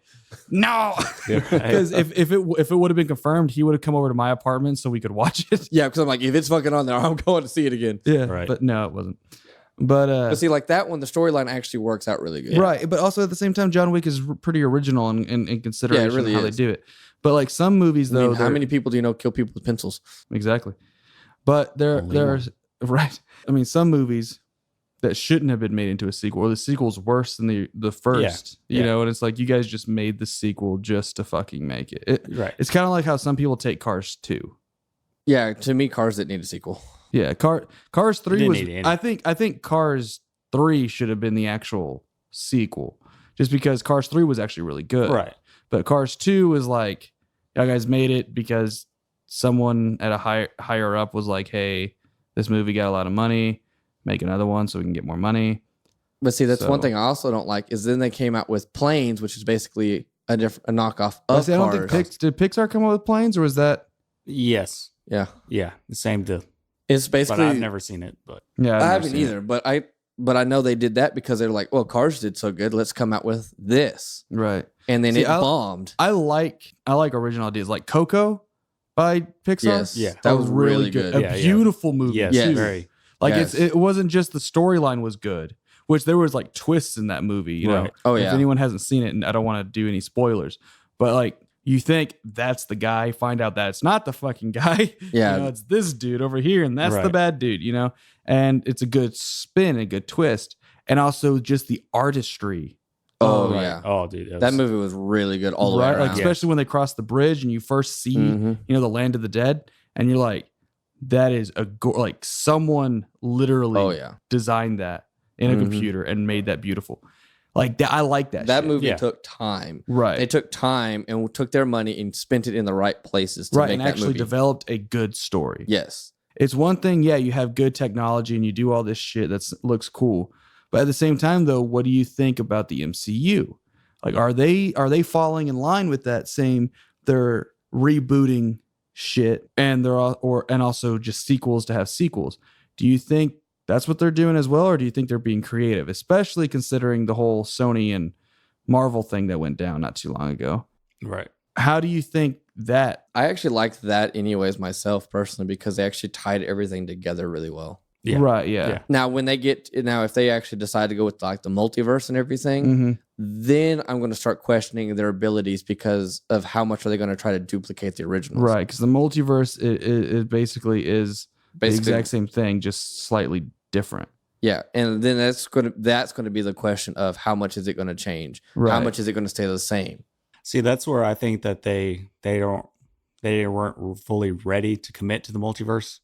Speaker 3: no, because if it would have been confirmed, he would have come over to my apartment so we could watch it.
Speaker 2: Yeah, because I'm like, if it's fucking on there, I'm going to see it again.
Speaker 3: Yeah,
Speaker 1: Right.
Speaker 3: But no, it wasn't. But
Speaker 2: see, like that one, the storyline actually works out really good.
Speaker 3: right. But also at the same time, John Wick is pretty original in consideration of
Speaker 2: really
Speaker 3: how
Speaker 2: is.
Speaker 3: they do it. But like some movies,
Speaker 2: I
Speaker 3: though,
Speaker 2: mean, how
Speaker 3: they're-
Speaker 2: many people do you know kill people with pencils?
Speaker 3: exactly. But there are right. I mean, some movies that shouldn't have been made into a sequel, or the sequel's worse than the first.
Speaker 1: Yeah.
Speaker 3: You know, and it's like you guys just made the sequel just to fucking make it.
Speaker 1: Right.
Speaker 3: It's kind of like how some people take Cars 2.
Speaker 2: Yeah, to me, Cars didn't need a sequel.
Speaker 3: Yeah, Cars 3
Speaker 1: didn't
Speaker 3: was
Speaker 1: need any.
Speaker 3: I think Cars 3 should have been the actual sequel. Just because Cars 3 was actually really good.
Speaker 1: Right.
Speaker 3: But Cars 2 was like, y'all guys made it because someone at a higher up was like, hey, this movie got a lot of money, make another one so we can get more money.
Speaker 2: But see, that's one
Speaker 3: So-
Speaker 2: thing I also don't like is then they came out with Planes, which is basically a knockoff of
Speaker 3: See, I don't
Speaker 2: Cars.
Speaker 3: think did Pixar come up with Planes, or was that?
Speaker 1: Yes.
Speaker 2: Yeah,
Speaker 1: Yeah. The same deal.
Speaker 2: it's
Speaker 1: But
Speaker 2: basically.
Speaker 1: I've never seen it. But
Speaker 3: Yeah, I've
Speaker 2: I
Speaker 3: never
Speaker 2: haven't
Speaker 3: seen it.
Speaker 2: either, but I know they did that because they're like, well, Cars did so good, let's come out with this,
Speaker 3: Right.
Speaker 2: and then
Speaker 3: See,
Speaker 2: it bombed.
Speaker 3: I like original ideas, like Coco by Pixar.
Speaker 2: Yes,
Speaker 1: Yeah.
Speaker 2: that was really good.
Speaker 3: A
Speaker 1: Yeah, yeah.
Speaker 3: beautiful movie.
Speaker 1: yes,
Speaker 2: Yes.
Speaker 1: very.
Speaker 3: Like
Speaker 2: Yes.
Speaker 3: it wasn't just the storyline was good, which there was like twists in that movie. You know,
Speaker 1: Right.
Speaker 2: Oh
Speaker 3: if
Speaker 2: yeah,
Speaker 3: anyone hasn't seen it, and I don't want to do any spoilers, but like you think that's the guy, find out that it's not the fucking guy.
Speaker 2: Yeah.
Speaker 3: You know, it's this dude over here, and that's the
Speaker 1: Right.
Speaker 3: bad dude. You know, and it's a good spin, a good twist, and also just the artistry.
Speaker 2: Oh,
Speaker 3: of-
Speaker 2: yeah.
Speaker 1: Oh, dude.
Speaker 2: that movie was really good all the way
Speaker 3: right,
Speaker 2: around.
Speaker 3: like especially when they cross the bridge and you first see,
Speaker 2: Mhm.
Speaker 3: you know, the land of the dead, and you're like, that is like someone literally
Speaker 2: Oh yeah,
Speaker 3: designed that in a
Speaker 2: Mhm.
Speaker 3: computer and made that beautiful. Like that, I like that.
Speaker 2: that
Speaker 3: shit.
Speaker 2: movie
Speaker 1: Yeah.
Speaker 2: took time.
Speaker 3: right?
Speaker 2: They took time and took their money and spent it in the right places to
Speaker 3: right,
Speaker 2: make
Speaker 3: and
Speaker 2: that
Speaker 3: actually
Speaker 2: movie.
Speaker 3: developed a good story.
Speaker 2: Yes,
Speaker 3: It's one thing, yeah, you have good technology and you do all this shit that looks cool, but at the same time, though, what do you think about the MCU? Like, are they falling in line with that same? They're rebooting shit, and and also just sequels to have sequels. Do you think that's what they're doing as well, or do you think they're being creative, especially considering the whole Sony and Marvel thing that went down not too long ago?
Speaker 1: Right.
Speaker 3: How do you think that?
Speaker 2: I actually liked that anyways myself personally because they actually tied everything together really well.
Speaker 1: Yeah.
Speaker 3: Right? Yeah.
Speaker 1: Yeah.
Speaker 2: Now, when they if they actually decide to go with like the multiverse and everything,
Speaker 3: Mhm.
Speaker 2: then I'm going to start questioning their abilities because of how much are they going to try to duplicate the originals.
Speaker 3: Right, because the multiverse it basically is the
Speaker 2: Basically,
Speaker 3: exact same thing, just slightly different.
Speaker 2: Yeah, and then that's going to be the question of how much is it going to change?
Speaker 3: Right.
Speaker 2: How much is it going to stay the same?
Speaker 1: See, that's where I think that they weren't fully ready to commit to the multiverse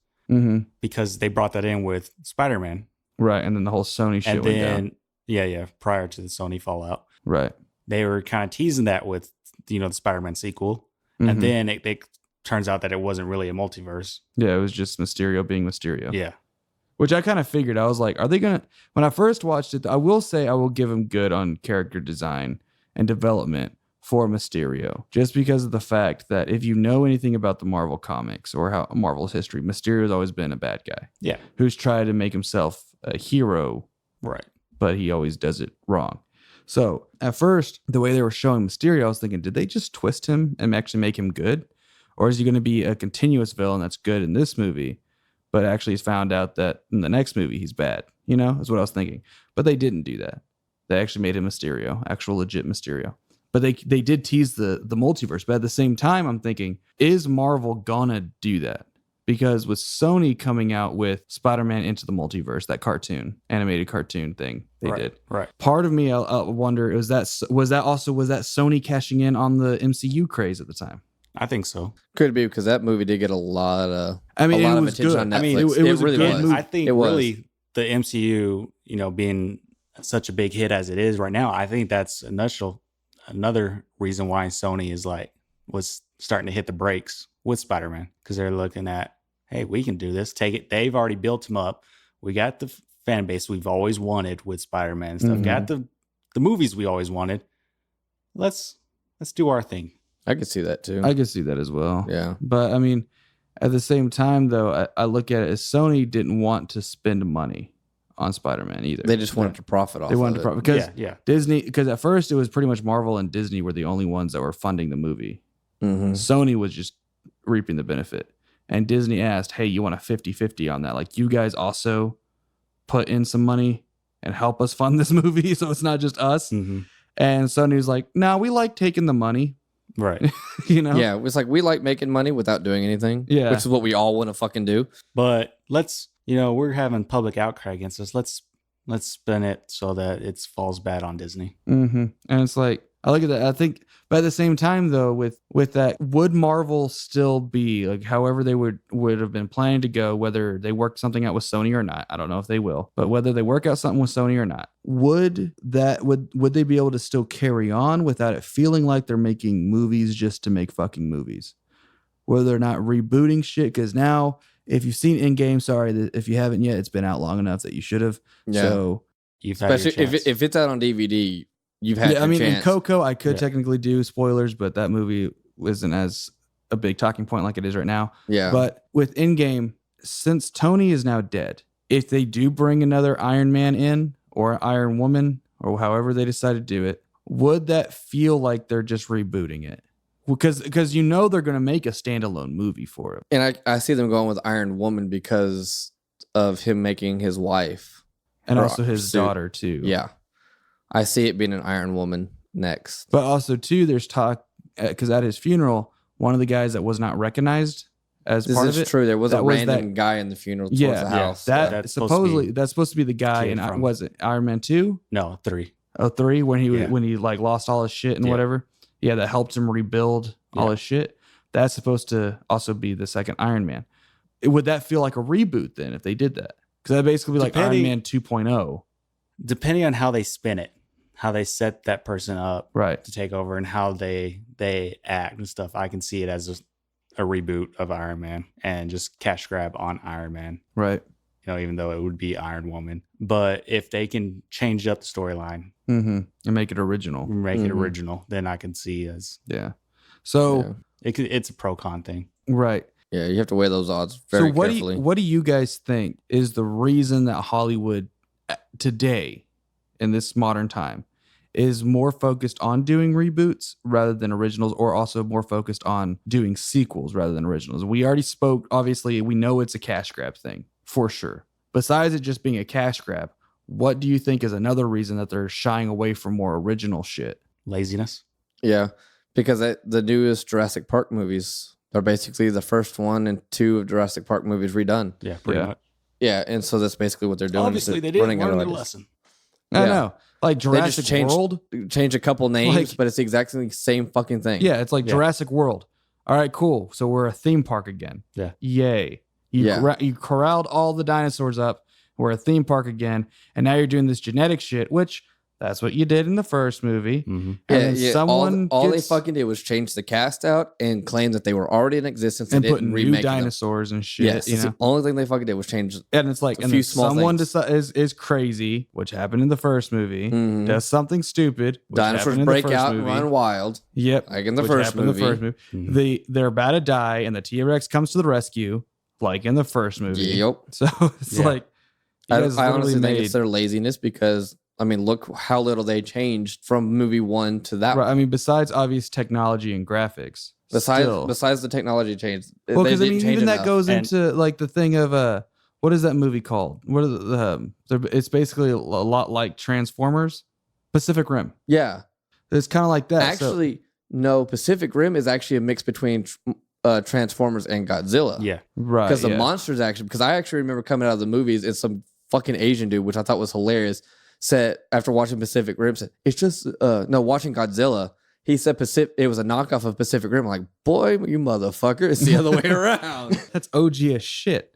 Speaker 1: because they brought that in with Spider-Man.
Speaker 3: Right, and then the whole Sony shit
Speaker 1: and
Speaker 3: went
Speaker 1: then
Speaker 3: down.
Speaker 1: Prior to the Sony fallout.
Speaker 3: Right.
Speaker 1: They were kind of teasing that with, the Spider-Man sequel. And then it turns out that it wasn't really a multiverse.
Speaker 3: Yeah, it was just Mysterio being Mysterio.
Speaker 1: Yeah.
Speaker 3: Which I kind of figured. I was like, are they going to... When I first watched it, I will say I will give them good on character design and development for Mysterio. Just because of the fact that if you know anything about the Marvel comics or how Marvel's history, Mysterio's always been a bad guy.
Speaker 1: Yeah.
Speaker 3: Who's tried to make himself a hero.
Speaker 1: Right.
Speaker 3: But he always does it wrong. So at first, the way they were showing Mysterio, I was thinking, did they just twist him and actually make him good? Or is he going to be a continuous villain that's good in this movie, but actually he's found out that in the next movie he's bad? Is what I was thinking. But they didn't do that. They actually made him Mysterio, actual legit Mysterio. But they did tease the multiverse. But at the same time, I'm thinking, is Marvel gonna do that? Because with Sony coming out with Spider-Man Into the Multiverse, that animated cartoon thing they did.
Speaker 1: Right.
Speaker 3: Part of me, I wonder, was that Sony cashing in on the MCU craze at the time?
Speaker 1: I think so.
Speaker 2: Could be because that movie did get a lot of
Speaker 3: it
Speaker 2: of
Speaker 3: was
Speaker 2: attention
Speaker 3: good.
Speaker 2: on Netflix.
Speaker 3: I mean, it was
Speaker 2: really
Speaker 3: a good
Speaker 2: was.
Speaker 3: movie.
Speaker 1: I think really the MCU, being such a big hit as it is right now, I think that's another reason why Sony was starting to hit the brakes with Spider-Man, because they're looking at, hey, we can do this. Take it. They've already built him up. We got the fan base we've always wanted with Spider-Man and stuff. Got the movies we always wanted. Let's do our thing.
Speaker 2: I could see that too.
Speaker 3: I could see that as well.
Speaker 2: Yeah.
Speaker 3: But I mean, at the same time, though, I look at it as Sony didn't want to spend money on Spider-Man either.
Speaker 2: They just wanted to profit off.
Speaker 3: They wanted to profit because
Speaker 1: yeah.
Speaker 3: Disney. Because at first it was pretty much Marvel and Disney were the only ones that were funding the movie. Sony was just reaping the benefit, and Disney asked, "Hey, you want a 50-50 on that? Like, you guys also put in some money and help us fund this movie, so it's not just us." And Sony was like, "No, we like taking the money."
Speaker 1: Right.
Speaker 2: Yeah, it's like we like making money without doing anything.
Speaker 3: Yeah.
Speaker 2: Which is what we all want to fucking do.
Speaker 1: But let's, we're having public outcry against us. Let's spin it so that it falls bad on Disney.
Speaker 3: And it's like, I look at that. I think, but at the same time, though, with that, would Marvel still be like, however they would have been planning to go, whether they work something out with Sony or not? I don't know if they will, but whether they work out something with Sony or not, would they be able to still carry on without it feeling like they're making movies just to make fucking movies? Where they're not rebooting shit? Because now, if you've seen Endgame, sorry, if you haven't yet, it's been out long enough that you should have.
Speaker 2: Yeah.
Speaker 3: So,
Speaker 2: especially if it's out on DVD. You've had your chance.
Speaker 3: In Coco, I could technically do spoilers, but that movie isn't as a big talking point like it is right now.
Speaker 2: Yeah.
Speaker 3: But with Endgame, since Tony is now dead, if they do bring another Iron Man in or Iron Woman or however they decide to do it, would that feel like they're just rebooting it? Because they're going to make a standalone movie for it.
Speaker 2: And I see them going with Iron Woman because of him making his wife.
Speaker 3: And also his daughter, too.
Speaker 2: Yeah. I see it being an Iron Woman next.
Speaker 3: But also, too, there's talk, because at his funeral, one of the guys that was not recognized as part of it.
Speaker 2: This is true. There was a random guy in the funeral towards the house.
Speaker 3: That's supposed to be the guy in, was it Iron Man 2?
Speaker 1: No, 3.
Speaker 3: Oh, 3, when he like lost all his shit and whatever. Yeah, that helped him rebuild all his shit. That's supposed to also be the second Iron Man. Would that feel like a reboot then if they did that? Because that'd basically be like Iron Man 2.0.
Speaker 1: Depending on how they spin it, how they set that person up to take over, and how they act and stuff, I can see it as a reboot of Iron Man and just cash grab on Iron Man.
Speaker 3: Right.
Speaker 1: Even though it would be Iron Woman. But if they can change up the storyline
Speaker 3: and make it original,
Speaker 1: then I can see as
Speaker 3: So
Speaker 1: it's a pro con thing.
Speaker 3: Right.
Speaker 2: Yeah, you have to weigh those odds very carefully.
Speaker 3: What do you guys think is the reason that Hollywood today, in this modern time, is more focused on doing reboots rather than originals, or also more focused on doing sequels rather than originals? We already spoke, obviously, we know it's a cash grab thing, for sure. Besides it just being a cash grab, what do you think is another reason that they're shying away from more original shit?
Speaker 1: Laziness.
Speaker 2: Yeah, because the newest Jurassic Park movies are basically the first 1 and 2 of Jurassic Park movies redone.
Speaker 1: Yeah, pretty much.
Speaker 2: Yeah, and so that's basically what they're doing.
Speaker 1: Obviously, they
Speaker 2: running
Speaker 1: didn't
Speaker 2: out
Speaker 1: learn
Speaker 2: of
Speaker 1: their
Speaker 2: ideas.
Speaker 1: lesson.
Speaker 3: I
Speaker 2: Yeah.
Speaker 3: know. Like
Speaker 2: They just
Speaker 3: Jurassic World.
Speaker 2: change a couple names,
Speaker 3: Like-
Speaker 2: but it's the exact same fucking thing.
Speaker 3: Yeah, it's like
Speaker 1: Yeah.
Speaker 3: Jurassic World. All right, cool. So we're a theme park again.
Speaker 1: Yeah.
Speaker 3: Yay. You corralled all the dinosaurs up. We're a theme park again. And now you're doing this genetic shit, which that's what you did in the first movie.
Speaker 1: Mm-hmm.
Speaker 3: And then someone
Speaker 2: all they
Speaker 3: gets-
Speaker 2: fucking did was change the cast out and claim that they were already in existence
Speaker 3: and
Speaker 2: and
Speaker 3: put
Speaker 2: didn't
Speaker 3: new
Speaker 2: remake them.
Speaker 3: dinosaurs and shit.
Speaker 2: Yes,
Speaker 3: You
Speaker 2: it's
Speaker 3: know?
Speaker 2: the only thing they fucking did was change.
Speaker 3: And it's like,
Speaker 2: a
Speaker 3: and
Speaker 2: few
Speaker 3: then
Speaker 2: small
Speaker 3: someone
Speaker 2: things.
Speaker 3: is crazy, which happened in the first movie.
Speaker 2: Mhm.
Speaker 3: Does something stupid. Which
Speaker 2: Dinosaurs
Speaker 3: happened in
Speaker 2: break
Speaker 3: the first
Speaker 2: out
Speaker 3: movie.
Speaker 2: and run wild,
Speaker 3: Yep.
Speaker 2: like in the
Speaker 3: which
Speaker 2: first
Speaker 3: happened in
Speaker 2: movie.
Speaker 3: the first movie.
Speaker 1: Mhm.
Speaker 3: They're about to die, and the T-Rex comes to the rescue, like in the first movie.
Speaker 2: Yep.
Speaker 3: So it's
Speaker 1: Yeah.
Speaker 3: like, you
Speaker 2: I
Speaker 3: guys
Speaker 2: honestly
Speaker 3: literally
Speaker 2: think it's their laziness because I mean, look how little they changed from movie 1 to that.
Speaker 3: Right,
Speaker 2: one.
Speaker 3: I mean, besides obvious technology and graphics,
Speaker 2: Besides the technology change,
Speaker 3: well,
Speaker 2: they
Speaker 3: because I
Speaker 2: didn't
Speaker 3: mean,
Speaker 2: change
Speaker 3: even that
Speaker 2: enough.
Speaker 3: goes
Speaker 1: And-
Speaker 3: into like the thing of what is that movie called? What are it's basically a lot like Transformers, Pacific Rim.
Speaker 2: Yeah,
Speaker 3: It's kind of like that.
Speaker 2: actually, no. Pacific Rim is actually a mix between Transformers and Godzilla.
Speaker 1: Yeah.
Speaker 3: right?
Speaker 2: because the
Speaker 3: yeah.
Speaker 2: monsters actually. Because I actually remember coming out of the movies and some fucking Asian dude, which I thought was hilarious, said after watching Pacific Rim, said it's just watching Godzilla. He said it was a knockoff of Pacific Rim. I'm like, boy, you motherfucker, it's the other way around.
Speaker 3: That's OG as shit.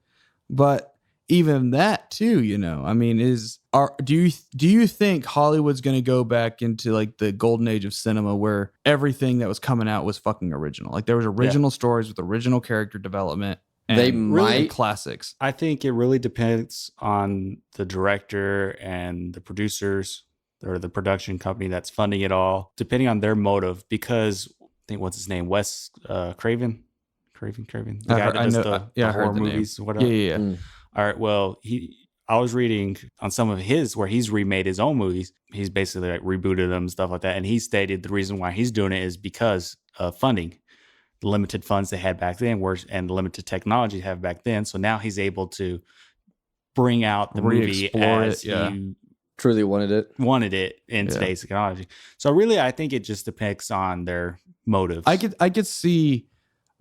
Speaker 3: But even that too, you know, I mean, do you think Hollywood's going to go back into like the golden age of cinema where everything that was coming out was fucking original? Like there was original stories with original character development. And
Speaker 2: They
Speaker 3: really
Speaker 2: might-
Speaker 3: classics.
Speaker 1: I think it really depends on the director and the producers or the production company that's funding it all, depending on their motive. Because I think what's his name, Wes Craven, the guy that does the
Speaker 3: I
Speaker 1: horror
Speaker 3: heard the name.
Speaker 1: movies, or whatever.
Speaker 3: Yeah.
Speaker 2: Mm.
Speaker 1: All right. Well, I was reading on some of his where he's remade his own movies. He's basically like rebooted them and stuff like that. And he stated the reason why he's doing it is because of funding. The limited funds they had back then and the limited technology they have back then. So now he's able to bring out the movie
Speaker 3: Re-explore
Speaker 1: as
Speaker 3: it, yeah.
Speaker 1: he
Speaker 2: Truly wanted it.
Speaker 1: wanted it in
Speaker 3: Yeah.
Speaker 1: today's technology. So really, I think it just depends on their motives.
Speaker 3: I could see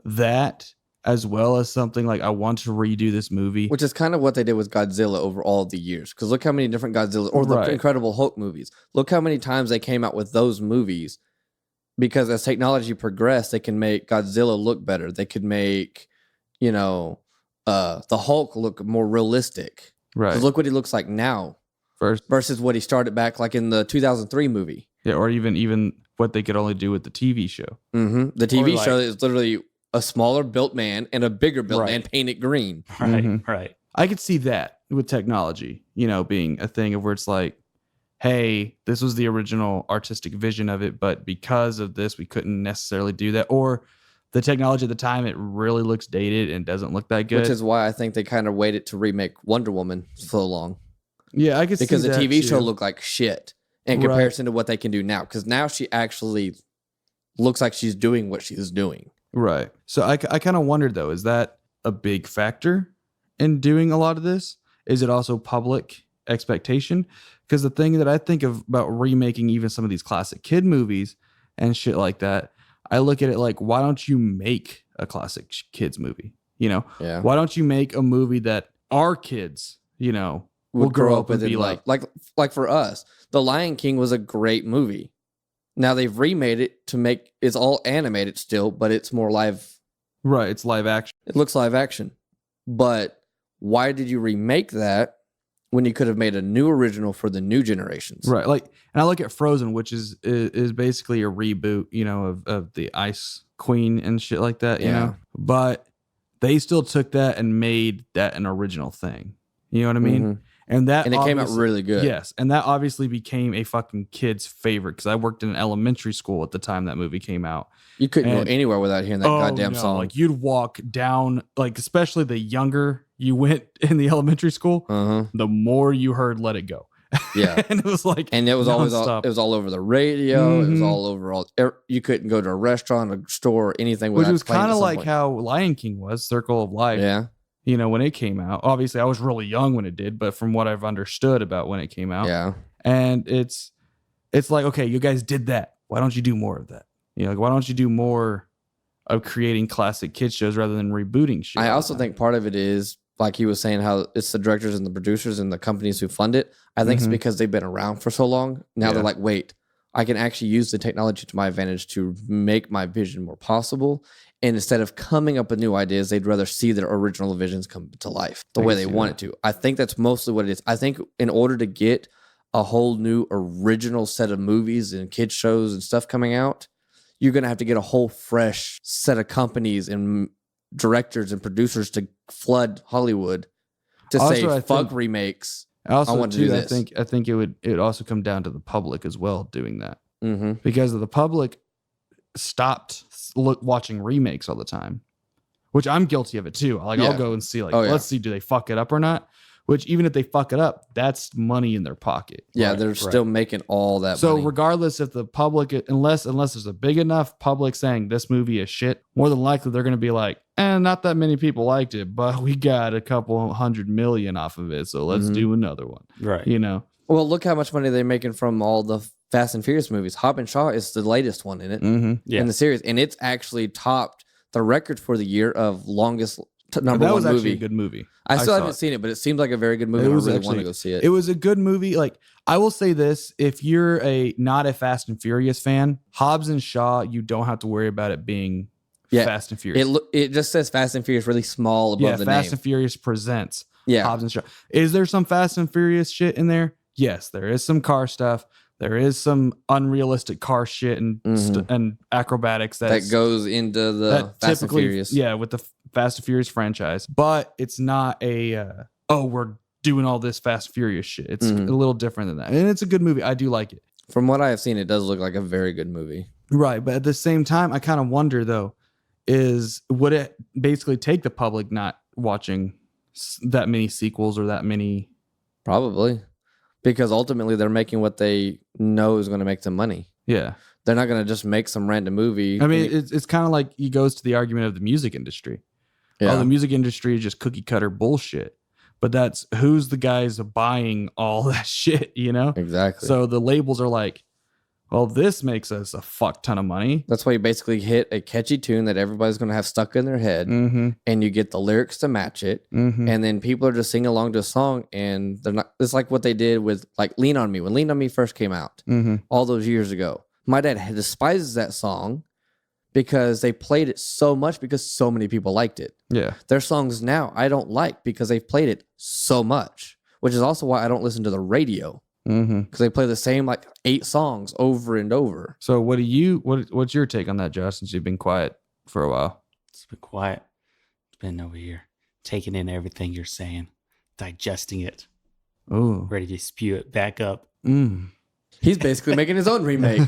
Speaker 3: that as well as something like I want to redo this movie.
Speaker 2: Which is kind of what they did with Godzilla over all the years. Because look how many different Godzilla or the
Speaker 3: Right.
Speaker 2: Incredible Hulk movies. Look how many times they came out with those movies. Because as technology progressed, they can make Godzilla look better. They could make, the Hulk look more realistic.
Speaker 3: right.
Speaker 2: 'Cause look what he looks like now
Speaker 3: First,
Speaker 2: versus what he started back like in the 2003 movie.
Speaker 3: yeah, or even what they could only do with the TV show.
Speaker 2: Mm-hmm. The TV
Speaker 1: like-
Speaker 2: show is literally a smaller built man and a bigger built
Speaker 1: Right.
Speaker 2: man painted green.
Speaker 1: right,
Speaker 3: Mhm.
Speaker 1: right.
Speaker 3: I could see that with technology, being a thing of where it's like, hey, this was the original artistic vision of it, but because of this, we couldn't necessarily do that. Or the technology at the time, it really looks dated and doesn't look that good.
Speaker 2: Which is why I think they kind of waited to remake Wonder Woman so long.
Speaker 3: yeah, I could
Speaker 2: Because
Speaker 3: see
Speaker 2: the
Speaker 3: that
Speaker 2: TV show
Speaker 3: too.
Speaker 2: looked like shit in
Speaker 3: Right.
Speaker 2: comparison to what they can do now. Because now she actually looks like she's doing what she's doing.
Speaker 3: Right. So I kind of wondered though, is that a big factor in doing a lot of this? Is it also public expectation? Because the thing that I think of about remaking even some of these classic kid movies and shit like that, I look at it like, why don't you make a classic kids movie?
Speaker 2: Yeah.
Speaker 3: Why don't you make a movie that our kids, will grow up and
Speaker 2: with
Speaker 3: be
Speaker 2: it
Speaker 3: like
Speaker 2: for us. The Lion King was a great movie. Now they've remade it to make it's all animated still, but it's more live.
Speaker 3: right, it's live action.
Speaker 2: It looks live action. But why did you remake that when you could have made a new original for the new generations?
Speaker 3: Right. Like, and I look at Frozen, which is basically a reboot, of the Ice Queen and shit like that,
Speaker 2: Yeah.
Speaker 3: But they still took that and made that an original thing. You know what I mean?
Speaker 2: Mhm.
Speaker 3: And that
Speaker 2: And it came out
Speaker 3: obviously-
Speaker 2: really good.
Speaker 3: Yes, and that obviously became a fucking kid's favorite because I worked in an elementary school at the time that movie came out.
Speaker 2: You couldn't
Speaker 3: And-
Speaker 2: go anywhere without hearing that goddamn song.
Speaker 3: Like you'd walk down, like especially the younger you went in the elementary school,
Speaker 2: Uh-huh.
Speaker 3: the more you heard "Let It Go."
Speaker 2: Yeah.
Speaker 3: and it was like,
Speaker 2: And it was always
Speaker 3: nonstop.
Speaker 2: it was all over the radio. It was
Speaker 3: Mhm.
Speaker 2: all over you couldn't go to a restaurant, a store, anything
Speaker 3: which
Speaker 2: without
Speaker 3: was
Speaker 2: playing it
Speaker 3: kind
Speaker 2: at
Speaker 3: of
Speaker 2: some
Speaker 3: like
Speaker 2: point.
Speaker 3: how Lion King was, Circle of Life.
Speaker 2: Yeah.
Speaker 3: When it came out. Obviously, I was really young when it did, but from what I've understood about when it came out,
Speaker 2: Yeah.
Speaker 3: and it's like, okay, you guys did that. Why don't you do more of that? Like, why don't you do more of creating classic kids shows rather than rebooting shit?
Speaker 2: I
Speaker 3: all
Speaker 2: also
Speaker 3: the time?
Speaker 2: think part of it is like he was saying, how it's the directors and the producers and the companies who fund it. I think it's because they've been around for so long. Now they're like, wait, I can actually use the technology to my advantage to make my vision more possible. And instead of coming up with new ideas, they'd rather see their original visions come to life the way they want it to. I think that's mostly what it is. I think in order to get a whole new original set of movies and kids shows and stuff coming out, you're going to have to get a whole fresh set of companies and directors and producers to flood Hollywood to say, fuck remakes. I want to do this.
Speaker 3: I think it would also come down to the public as well doing that, because the public stopped watching remakes all the time, which I'm guilty of it too. I'll go and see let's see, do they fuck it up or not? Which even if they fuck it up, that's money in their pocket.
Speaker 2: Yeah, they're still making all that
Speaker 3: so
Speaker 2: money.
Speaker 3: Regardless if the public, unless there's a big enough public saying this movie is shit, more than likely they're going to be like, not that many people liked it, but we got a couple $100 million off of it, so let's do another one.
Speaker 1: Right.
Speaker 2: Well, look how much money they're making from all the Fast and Furious movies. Hobbs and Shaw is the latest one in it, in the series, and it's actually topped the record for the year of longest number one movie. That was actually
Speaker 3: a good movie.
Speaker 2: I still haven't seen it, but it seems like a very good movie. I really want to go see it.
Speaker 3: It was a good movie. Like, I will say this, if you're not a Fast and Furious fan, Hobbs and Shaw, you don't have to worry about it being Fast and Furious.
Speaker 2: It just says Fast and Furious really small above the name.
Speaker 3: Fast and Furious presents Hobbs and Shaw. Is there some Fast and Furious shit in there? Yes, there is some car stuff. There is some unrealistic car shit and acrobatics that goes into the Fast and Furious. Yeah, with the Fast and Furious franchise. But it's not we're doing all this Fast and Furious shit. It's a little different than that. And it's a good movie. I do like it.
Speaker 2: From what I have seen, it does look like a very good movie.
Speaker 3: Right. But at the same time, I kind of wonder, though, would it basically take the public not watching that many sequels or that many?
Speaker 2: Probably. Because ultimately they're making what they know is going to make them money.
Speaker 3: Yeah.
Speaker 2: They're not going to just make some random movie.
Speaker 3: I mean, it's kind of like he goes to the argument of the music industry. Yeah. Oh, the music industry is just cookie cutter bullshit. But that's who's the guys buying all that shit,
Speaker 2: Exactly.
Speaker 3: So the labels are like, well, this makes us a fuck ton of money.
Speaker 2: That's why you basically hit a catchy tune that everybody's going to have stuck in their head, and you get the lyrics to match it, and then people are just singing along to a song, and they're not. It's like what they did with like "Lean on Me" when "Lean on Me" first came out all those years ago. My dad despises that song because they played it so much because so many people liked it.
Speaker 3: Yeah,
Speaker 2: their songs now I don't like because they've played it so much, which is also why I don't listen to the radio. Because they play the same like 8 songs over and over.
Speaker 3: So what's your take on that, Josh, since you've been quiet for a while?
Speaker 1: It's been quiet. It's been over here taking in everything you're saying, digesting it.
Speaker 3: Oh,
Speaker 1: ready to spew it back up.
Speaker 2: He's basically making his own remake.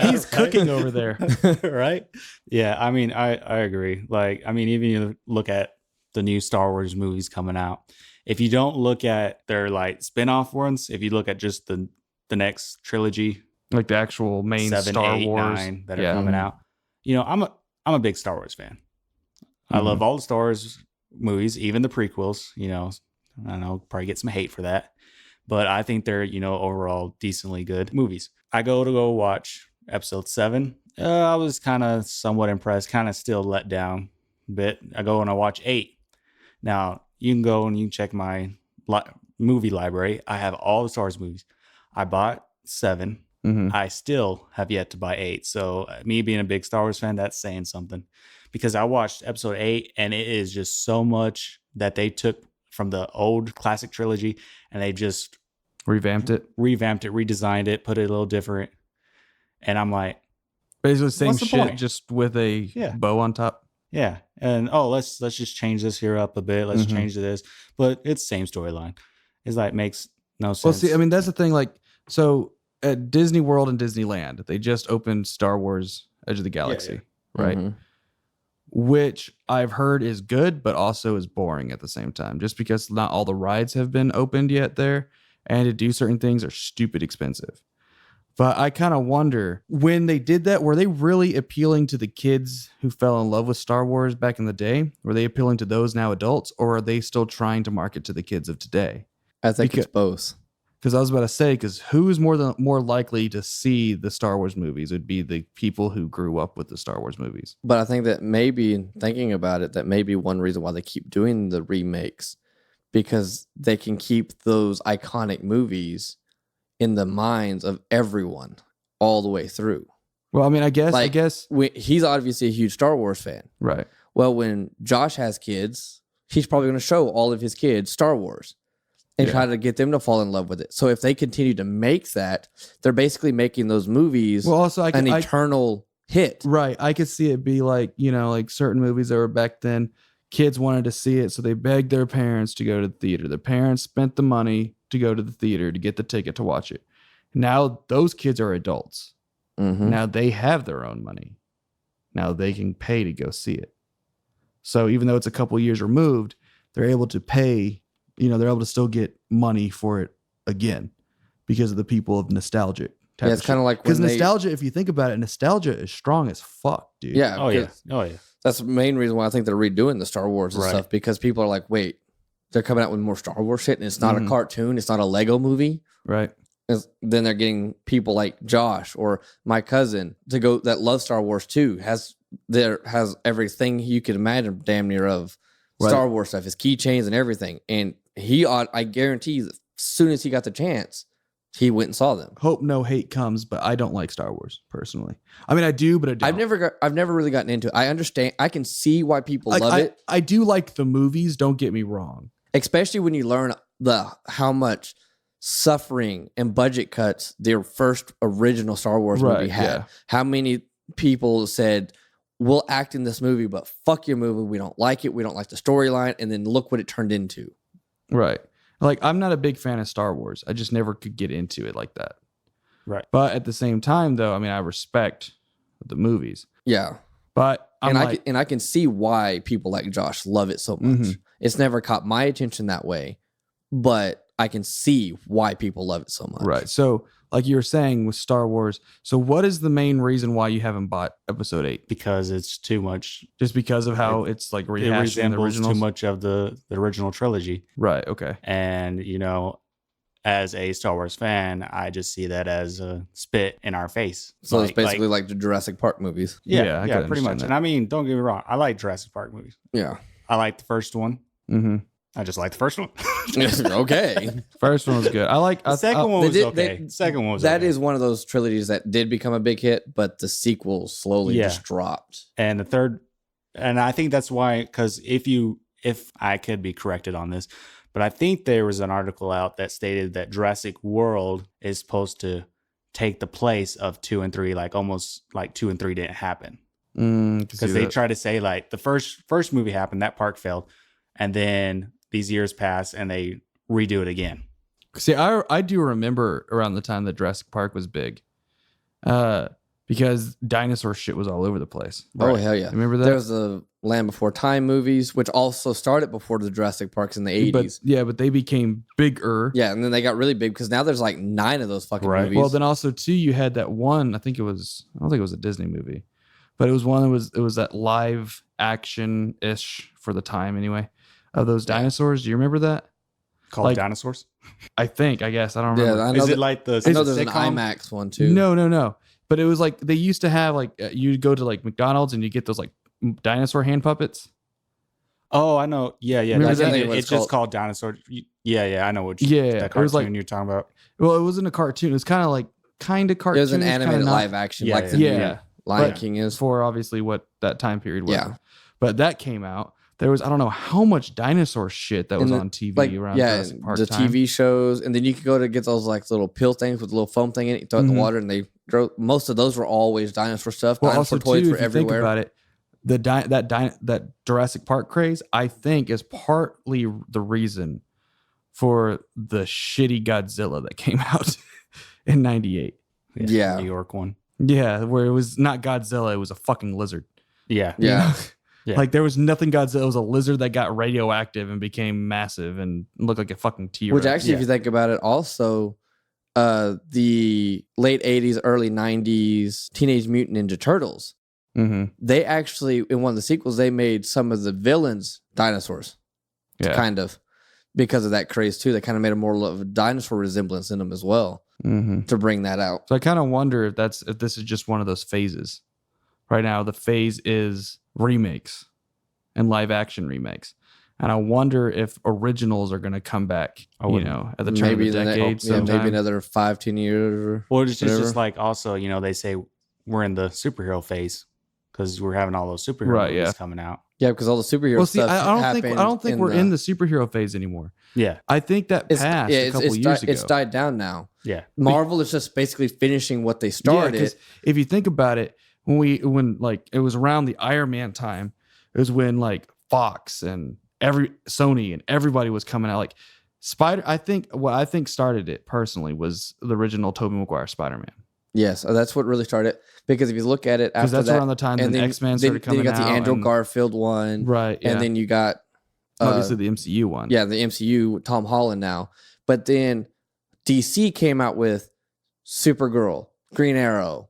Speaker 3: He's cooking over there.
Speaker 1: Right? Yeah, I mean, I agree. Like, I mean, even you look at the new Star Wars movies coming out. If you don't look at their like spin-off ones, if you look at just the next trilogy,
Speaker 3: like the actual main
Speaker 1: 7,
Speaker 3: Star
Speaker 1: 8,
Speaker 3: Wars
Speaker 1: 9 that are coming out, I'm a big Star Wars fan. I love all the Star Wars movies, even the prequels. I don't know, probably get some hate for that, but I think they're overall decently good movies. I go watch episode 7. I was kind of somewhat impressed, kind of still let down a bit. I go and I watch 8. Now, you can go and you can check my movie library. I have all the Star Wars movies. I bought 7. I still have yet to buy 8. So me being a big Star Wars fan, that's saying something. Because I watched episode 8 and it is just so much that they took from the old classic trilogy and they just
Speaker 3: revamped it,
Speaker 1: redesigned it, put it a little different. And I'm like,
Speaker 3: basically the same shit, point? Just with a bow on top.
Speaker 1: Yeah. And let's just change this here up a bit. Let's change this. But it's the same storyline. It's like makes no sense.
Speaker 3: Well, see, I mean, that's the thing. Like, so at Disney World and Disneyland, they just opened Star Wars Edge of the Galaxy, right? Which I've heard is good, but also is boring at the same time, just because not all the rides have been opened yet there. And to do certain things are stupid expensive. But I kind of wonder, when they did that, were they really appealing to the kids who fell in love with Star Wars back in the day? Were they appealing to those now adults, or are they still trying to market to the kids of today?
Speaker 2: I think it's both.
Speaker 3: Because I was about to say, because who is more likely to see the Star Wars movies? Would be the people who grew up with the Star Wars movies.
Speaker 2: But I think that maybe, thinking about it, that may be one reason why they keep doing the remakes, because they can keep those iconic movies in the minds of everyone all the way through.
Speaker 3: Well, I mean, I guess
Speaker 2: He's obviously a huge Star Wars fan.
Speaker 3: right.
Speaker 2: Well, when Josh has kids, he's probably going to show all of his kids Star Wars and try to get them to fall in love with it. So if they continue to make that, they're basically making those movies an eternal hit.
Speaker 3: Right. I could see it be like, like certain movies that were back then, kids wanted to see it, so they begged their parents to go to the theater. Their parents spent the money to go to the theater to get the ticket to watch it. Now those kids are adults.
Speaker 2: Mm-hmm.
Speaker 3: Now they have their own money. Now they can pay to go see it. So even though it's a couple years removed, they're able to pay, they're able to still get money for it again because of the people of nostalgic.
Speaker 2: Yeah, it's kind of like
Speaker 3: because nostalgia, if you think about it, nostalgia is strong as fuck, dude.
Speaker 2: Yeah.
Speaker 1: Oh yeah.
Speaker 2: That's the main reason why I think they're redoing the Star Wars and stuff, because people are like, wait, they're coming out with more Star Wars shit and it's not a cartoon, it's not a Lego movie.
Speaker 3: Right.
Speaker 2: Then they're getting people like Josh or my cousin that love Star Wars too, has everything you could imagine damn near of Star Wars stuff, his keychains and everything. And I guarantee as soon as he got the chance, he went and saw them.
Speaker 3: Hope no hate comes, but I don't like Star Wars personally. I mean, I do, but I don't.
Speaker 2: I've never really gotten into it. I understand. I can see why people love it.
Speaker 3: I do like the movies. Don't get me wrong.
Speaker 2: Especially when you learn how much suffering and budget cuts their first original Star Wars movie had.
Speaker 3: Yeah.
Speaker 2: How many people said, we'll act in this movie, but fuck your movie. We don't like it. We don't like the storyline. And then look what it turned into.
Speaker 3: Right. Like, I'm not a big fan of Star Wars. I just never could get into it like that.
Speaker 1: Right.
Speaker 3: But at the same time, though, I mean, I respect the movies.
Speaker 2: Yeah.
Speaker 3: But
Speaker 2: I can see why people like Josh love it so much.
Speaker 3: Mm-hmm.
Speaker 2: It's never caught my attention that way, but I can see why people love it so much.
Speaker 3: Right. So, like you were saying with Star Wars, so what is the main reason why you haven't bought Episode 8?
Speaker 1: Because it's too much.
Speaker 3: Just because of how it's like rehashing
Speaker 1: it resembles
Speaker 3: the originals?
Speaker 1: too much of the original trilogy.
Speaker 3: Right. Okay.
Speaker 1: And, as a Star Wars fan, I just see that as a spit in our face.
Speaker 2: So it's basically like the Jurassic Park movies.
Speaker 1: Yeah, pretty much. That. And I mean, don't get me wrong. I like Jurassic Park movies.
Speaker 2: Yeah.
Speaker 1: I like the first one.
Speaker 3: Mm-hmm.
Speaker 1: I just like the first one.
Speaker 2: Okay.
Speaker 3: First one was good.
Speaker 1: The second one was okay. Second one was
Speaker 2: that
Speaker 1: okay.
Speaker 2: is one of those trilogies that did become a big hit, but the sequel slowly just dropped.
Speaker 1: And the third, and I think that's why, because if I could be corrected on this, but I think there was an article out that stated that Jurassic World is supposed to take the place of 2 and 3, like almost like 2 and 3 didn't happen. Because they try to say like the first movie happened, that park failed, and then these years pass and they redo it again.
Speaker 3: See, I do remember around the time that Jurassic Park was big, because dinosaur shit was all over the place.
Speaker 2: Oh, hell yeah.
Speaker 3: Remember that?
Speaker 2: There was the Land Before Time movies, which also started before the Jurassic Parks in the 80s.
Speaker 3: But they became bigger.
Speaker 2: Yeah, and then they got really big because now there's like 9 of those fucking movies.
Speaker 3: Well, then also, too, you had that one, I don't think it was a Disney movie, but it was one that was that live action-ish for the time anyway, of those dinosaurs. Do you remember that?
Speaker 1: Called Dinosaurs?
Speaker 3: I guess. I don't remember.
Speaker 2: Yeah, I know.
Speaker 1: Is it like the
Speaker 2: I know there's
Speaker 1: sitcom?
Speaker 2: an IMAX one too.
Speaker 3: No. But it was like they used to have like you go to like McDonald's and you get those like dinosaur hand puppets.
Speaker 1: Oh, I know. Yeah.
Speaker 3: Remember that?
Speaker 1: It's just called Dinosaur. Yeah. I know what
Speaker 3: it was like,
Speaker 1: you're talking about.
Speaker 3: Well, it wasn't a cartoon. It was kind of cartoon.
Speaker 2: It was an animated live action, like the new Lion King is.
Speaker 3: For obviously what that time period was.
Speaker 2: Yeah.
Speaker 3: But that came out. There was, I don't know how much dinosaur shit that was on TV around Jurassic Park
Speaker 2: the
Speaker 3: time.
Speaker 2: TV shows, and then you could go to get those like little pill things with a little foam thing in it, you throw it in the water, and they drove. Most of those were always dinosaur stuff.
Speaker 3: Well,
Speaker 2: dinosaur
Speaker 3: also
Speaker 2: toys
Speaker 3: too,
Speaker 2: were
Speaker 3: if you
Speaker 2: everywhere.
Speaker 3: think about it, that Jurassic Park craze, I think, is partly the reason for the shitty Godzilla that came out in '98.
Speaker 2: Yeah.
Speaker 1: New York one.
Speaker 3: Yeah, where it was not Godzilla, it was a fucking lizard.
Speaker 1: Yeah.
Speaker 2: Yeah.
Speaker 1: Yeah.
Speaker 3: Like there was nothing Godzilla. It was a lizard that got radioactive and became massive and looked like a fucking T-Rex.
Speaker 2: Which actually, if you think about it, also the late 80s, early 90s Teenage Mutant Ninja Turtles, they actually, in one of the sequels, they made some of the villains dinosaurs.
Speaker 3: Yeah.
Speaker 2: Kind of. because of that craze too. They kind of made a more of a dinosaur resemblance in them as well to bring that out.
Speaker 3: So I kind of wonder if this is just one of those phases. Right now, the phase is remakes and live action remakes. And I wonder if originals are going to come back, at the turn of the decade.
Speaker 2: Maybe another 5-10 years.
Speaker 1: Or it's just like also, they say we're in the superhero phase because we're having all those superhero movies coming out.
Speaker 2: Yeah, because all the superhero stuff.
Speaker 3: I don't think we're in the superhero phase anymore.
Speaker 1: Yeah,
Speaker 3: I think that passed a couple years ago.
Speaker 2: It's died down now.
Speaker 1: Yeah,
Speaker 2: Marvel is just basically finishing what they started.
Speaker 3: Yeah, if you think about it, when it was around the Iron Man time, it was when like Fox and Sony and everybody was coming out. Like what I think started it personally was the original Tobey Maguire Spider-Man.
Speaker 2: Yes, that's what really started. Because if you look at it, after
Speaker 3: that's around the time that X-Men started coming out.
Speaker 2: Then you got the Andrew Garfield one,
Speaker 3: right? Yeah.
Speaker 2: And then you got
Speaker 3: obviously the MCU one.
Speaker 2: Yeah, the MCU, Tom Holland now. But then DC came out with Supergirl, Green Arrow,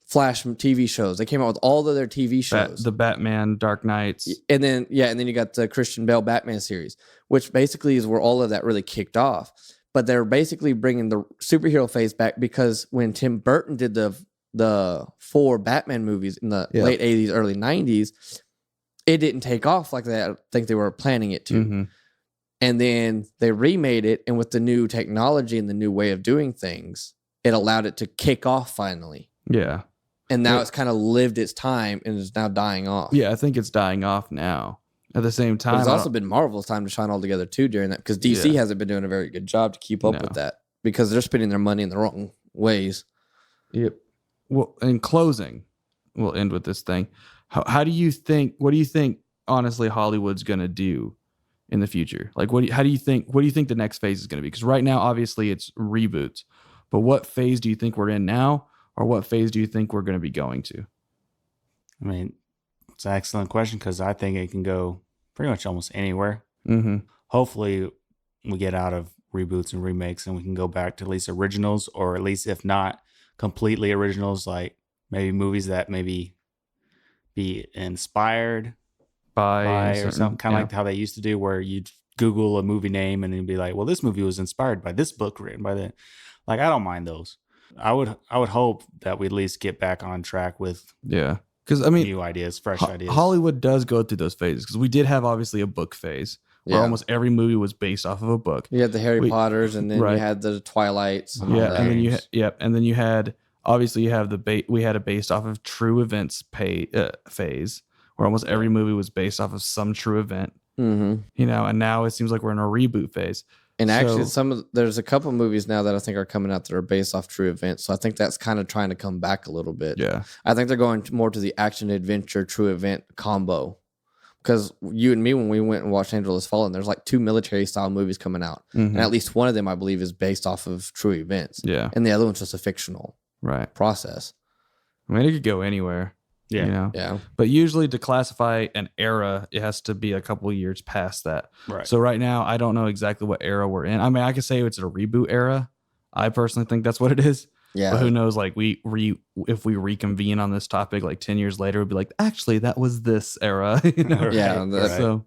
Speaker 2: Flash TV shows. They came out with all of their TV shows.
Speaker 3: The Batman, Dark Knights.
Speaker 2: And then you got the Christian Bale Batman series, which basically is where all of that really kicked off. But they're basically bringing the superhero phase back because when Tim Burton did the 4 Batman movies in the late 80s, early 90s, it didn't take off like that. I think they were planning it to. Mm-hmm. And then they remade it, and with the new technology and the new way of doing things, it allowed it to kick off finally.
Speaker 3: Yeah.
Speaker 2: And now it's kind of lived its time and is now dying off.
Speaker 3: Yeah, I think it's dying off now. At the same time,
Speaker 2: but it's also been Marvel's time to shine all together too during that, because DC hasn't been doing a very good job to keep up with that because they're spending their money in the wrong ways.
Speaker 3: Yep. Well, in closing, we'll end with this thing. What do you think, honestly, Hollywood's going to do in the future? Like, what do you think the next phase is going to be? Because right now, obviously, it's reboots. But what phase do you think we're in now? Or what phase do you think we're going to be going to?
Speaker 1: I mean, it's an excellent question because I think it can go pretty much almost anywhere.
Speaker 3: Mm-hmm.
Speaker 1: Hopefully, we get out of reboots and remakes and we can go back to at least originals, or at least if not completely originals, like maybe movies that maybe be inspired by or something, kind of like how they used to do, where you'd Google a movie name and it'd be like, well, this movie was inspired by this book written by the. Like, I don't mind those. I would hope that we at least get back on track with
Speaker 3: because I mean
Speaker 1: new ideas, fresh ideas.
Speaker 3: Hollywood does go through those phases because we did have obviously a book phase where almost every movie was based off of a book.
Speaker 2: You had the Harry Potters, and then you had the Twilights. And
Speaker 3: and then you had obviously you have we had a based off of true events phase where almost every movie was based off of some true event.
Speaker 2: Mm-hmm.
Speaker 3: And now it seems like we're in a reboot phase.
Speaker 2: And actually, there's a couple movies now that I think are coming out that are based off true events. So I think that's kind of trying to come back a little bit.
Speaker 3: Yeah,
Speaker 2: I think they're going more to the action adventure true event combo. Because you and me, when we went and watched Angel Has Fallen, there's like 2 military style movies coming out, and at least one of them I believe is based off of true events.
Speaker 3: Yeah,
Speaker 2: and the other one's just a fictional process.
Speaker 3: I mean, it could go anywhere.
Speaker 1: Yeah.
Speaker 2: Yeah.
Speaker 3: But usually to classify an era, it has to be a couple of years past that.
Speaker 1: Right.
Speaker 3: So right now, I don't know exactly what era we're in. I mean, I could say it's a reboot era. I personally think that's what it is.
Speaker 2: Yeah.
Speaker 3: But who knows? Like if we reconvene on this topic like 10 years later, we'd be like, actually, that was this era.
Speaker 2: Yeah.
Speaker 3: So,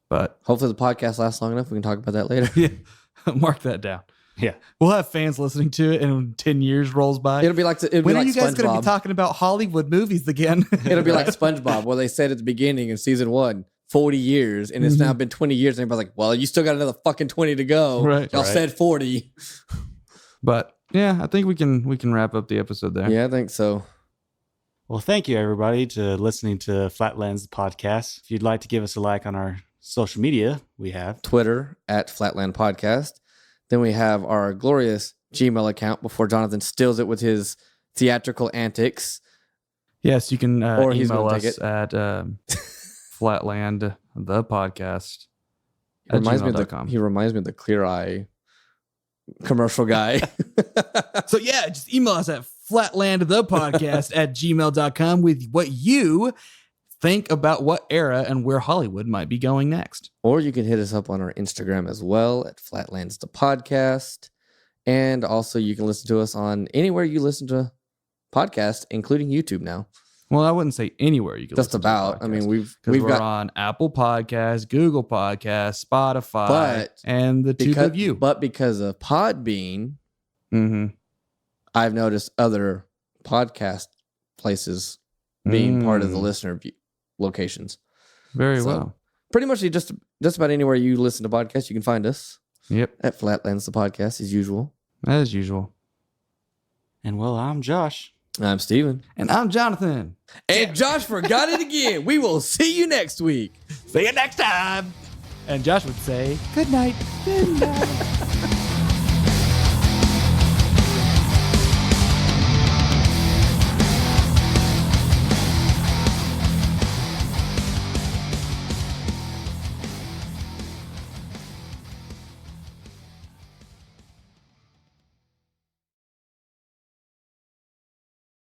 Speaker 3: but
Speaker 2: hopefully the podcast lasts long enough. We can talk about that later.
Speaker 3: Yeah. Mark that down.
Speaker 1: Yeah,
Speaker 3: we'll have fans listening to it, and 10 years rolls by.
Speaker 2: It'll be like
Speaker 3: when are you guys
Speaker 2: going
Speaker 3: to be talking about Hollywood movies again?
Speaker 2: It'll be like SpongeBob, where they said at the beginning in season 1, 40 years, and it's now been 20 years, and everybody's like, "Well, you still got another fucking 20 to go."
Speaker 3: Right.
Speaker 2: Y'all said 40.
Speaker 3: But yeah, I think we can wrap up the episode there.
Speaker 2: Yeah, I think so.
Speaker 1: Well, thank you everybody to listening to Flatlands the podcast. If you'd like to give us a like on our social media, we have
Speaker 2: Twitter at Flatland Podcast. Then we have our glorious Gmail account before Jonathan steals it with his theatrical antics.
Speaker 3: Yes, you can email us at flatlandthepodcast at gmail.com.
Speaker 2: He reminds me of the Clear Eye commercial guy.
Speaker 3: So yeah, just email us at flatlandthepodcast at gmail.com with what you think about what era and where Hollywood might be going next.
Speaker 2: Or you can hit us up on our Instagram as well at Flatlands the Podcast. And also you can listen to us on anywhere you listen to podcasts, including YouTube now.
Speaker 3: Well, I wouldn't say anywhere you can.
Speaker 2: Just
Speaker 3: listen to a
Speaker 2: about. I mean,
Speaker 3: podcast.
Speaker 2: we've
Speaker 3: we're
Speaker 2: got
Speaker 3: on Apple Podcasts, Google Podcasts, Spotify, and the tube of you.
Speaker 2: But because of Podbean,
Speaker 3: Mm-hmm.
Speaker 2: I've noticed other podcast places being part of the listener locations.
Speaker 3: Very well.
Speaker 2: Pretty much just about anywhere you listen to podcasts, you can find us.
Speaker 3: Yep.
Speaker 2: At Flatlands the Podcast, as usual.
Speaker 3: As usual.
Speaker 1: And well, I'm Josh.
Speaker 2: I'm Steven.
Speaker 3: And I'm Jonathan.
Speaker 2: And Josh forgot it again. We will see you next week.
Speaker 3: See you next time. And Josh would say, good night. Good night.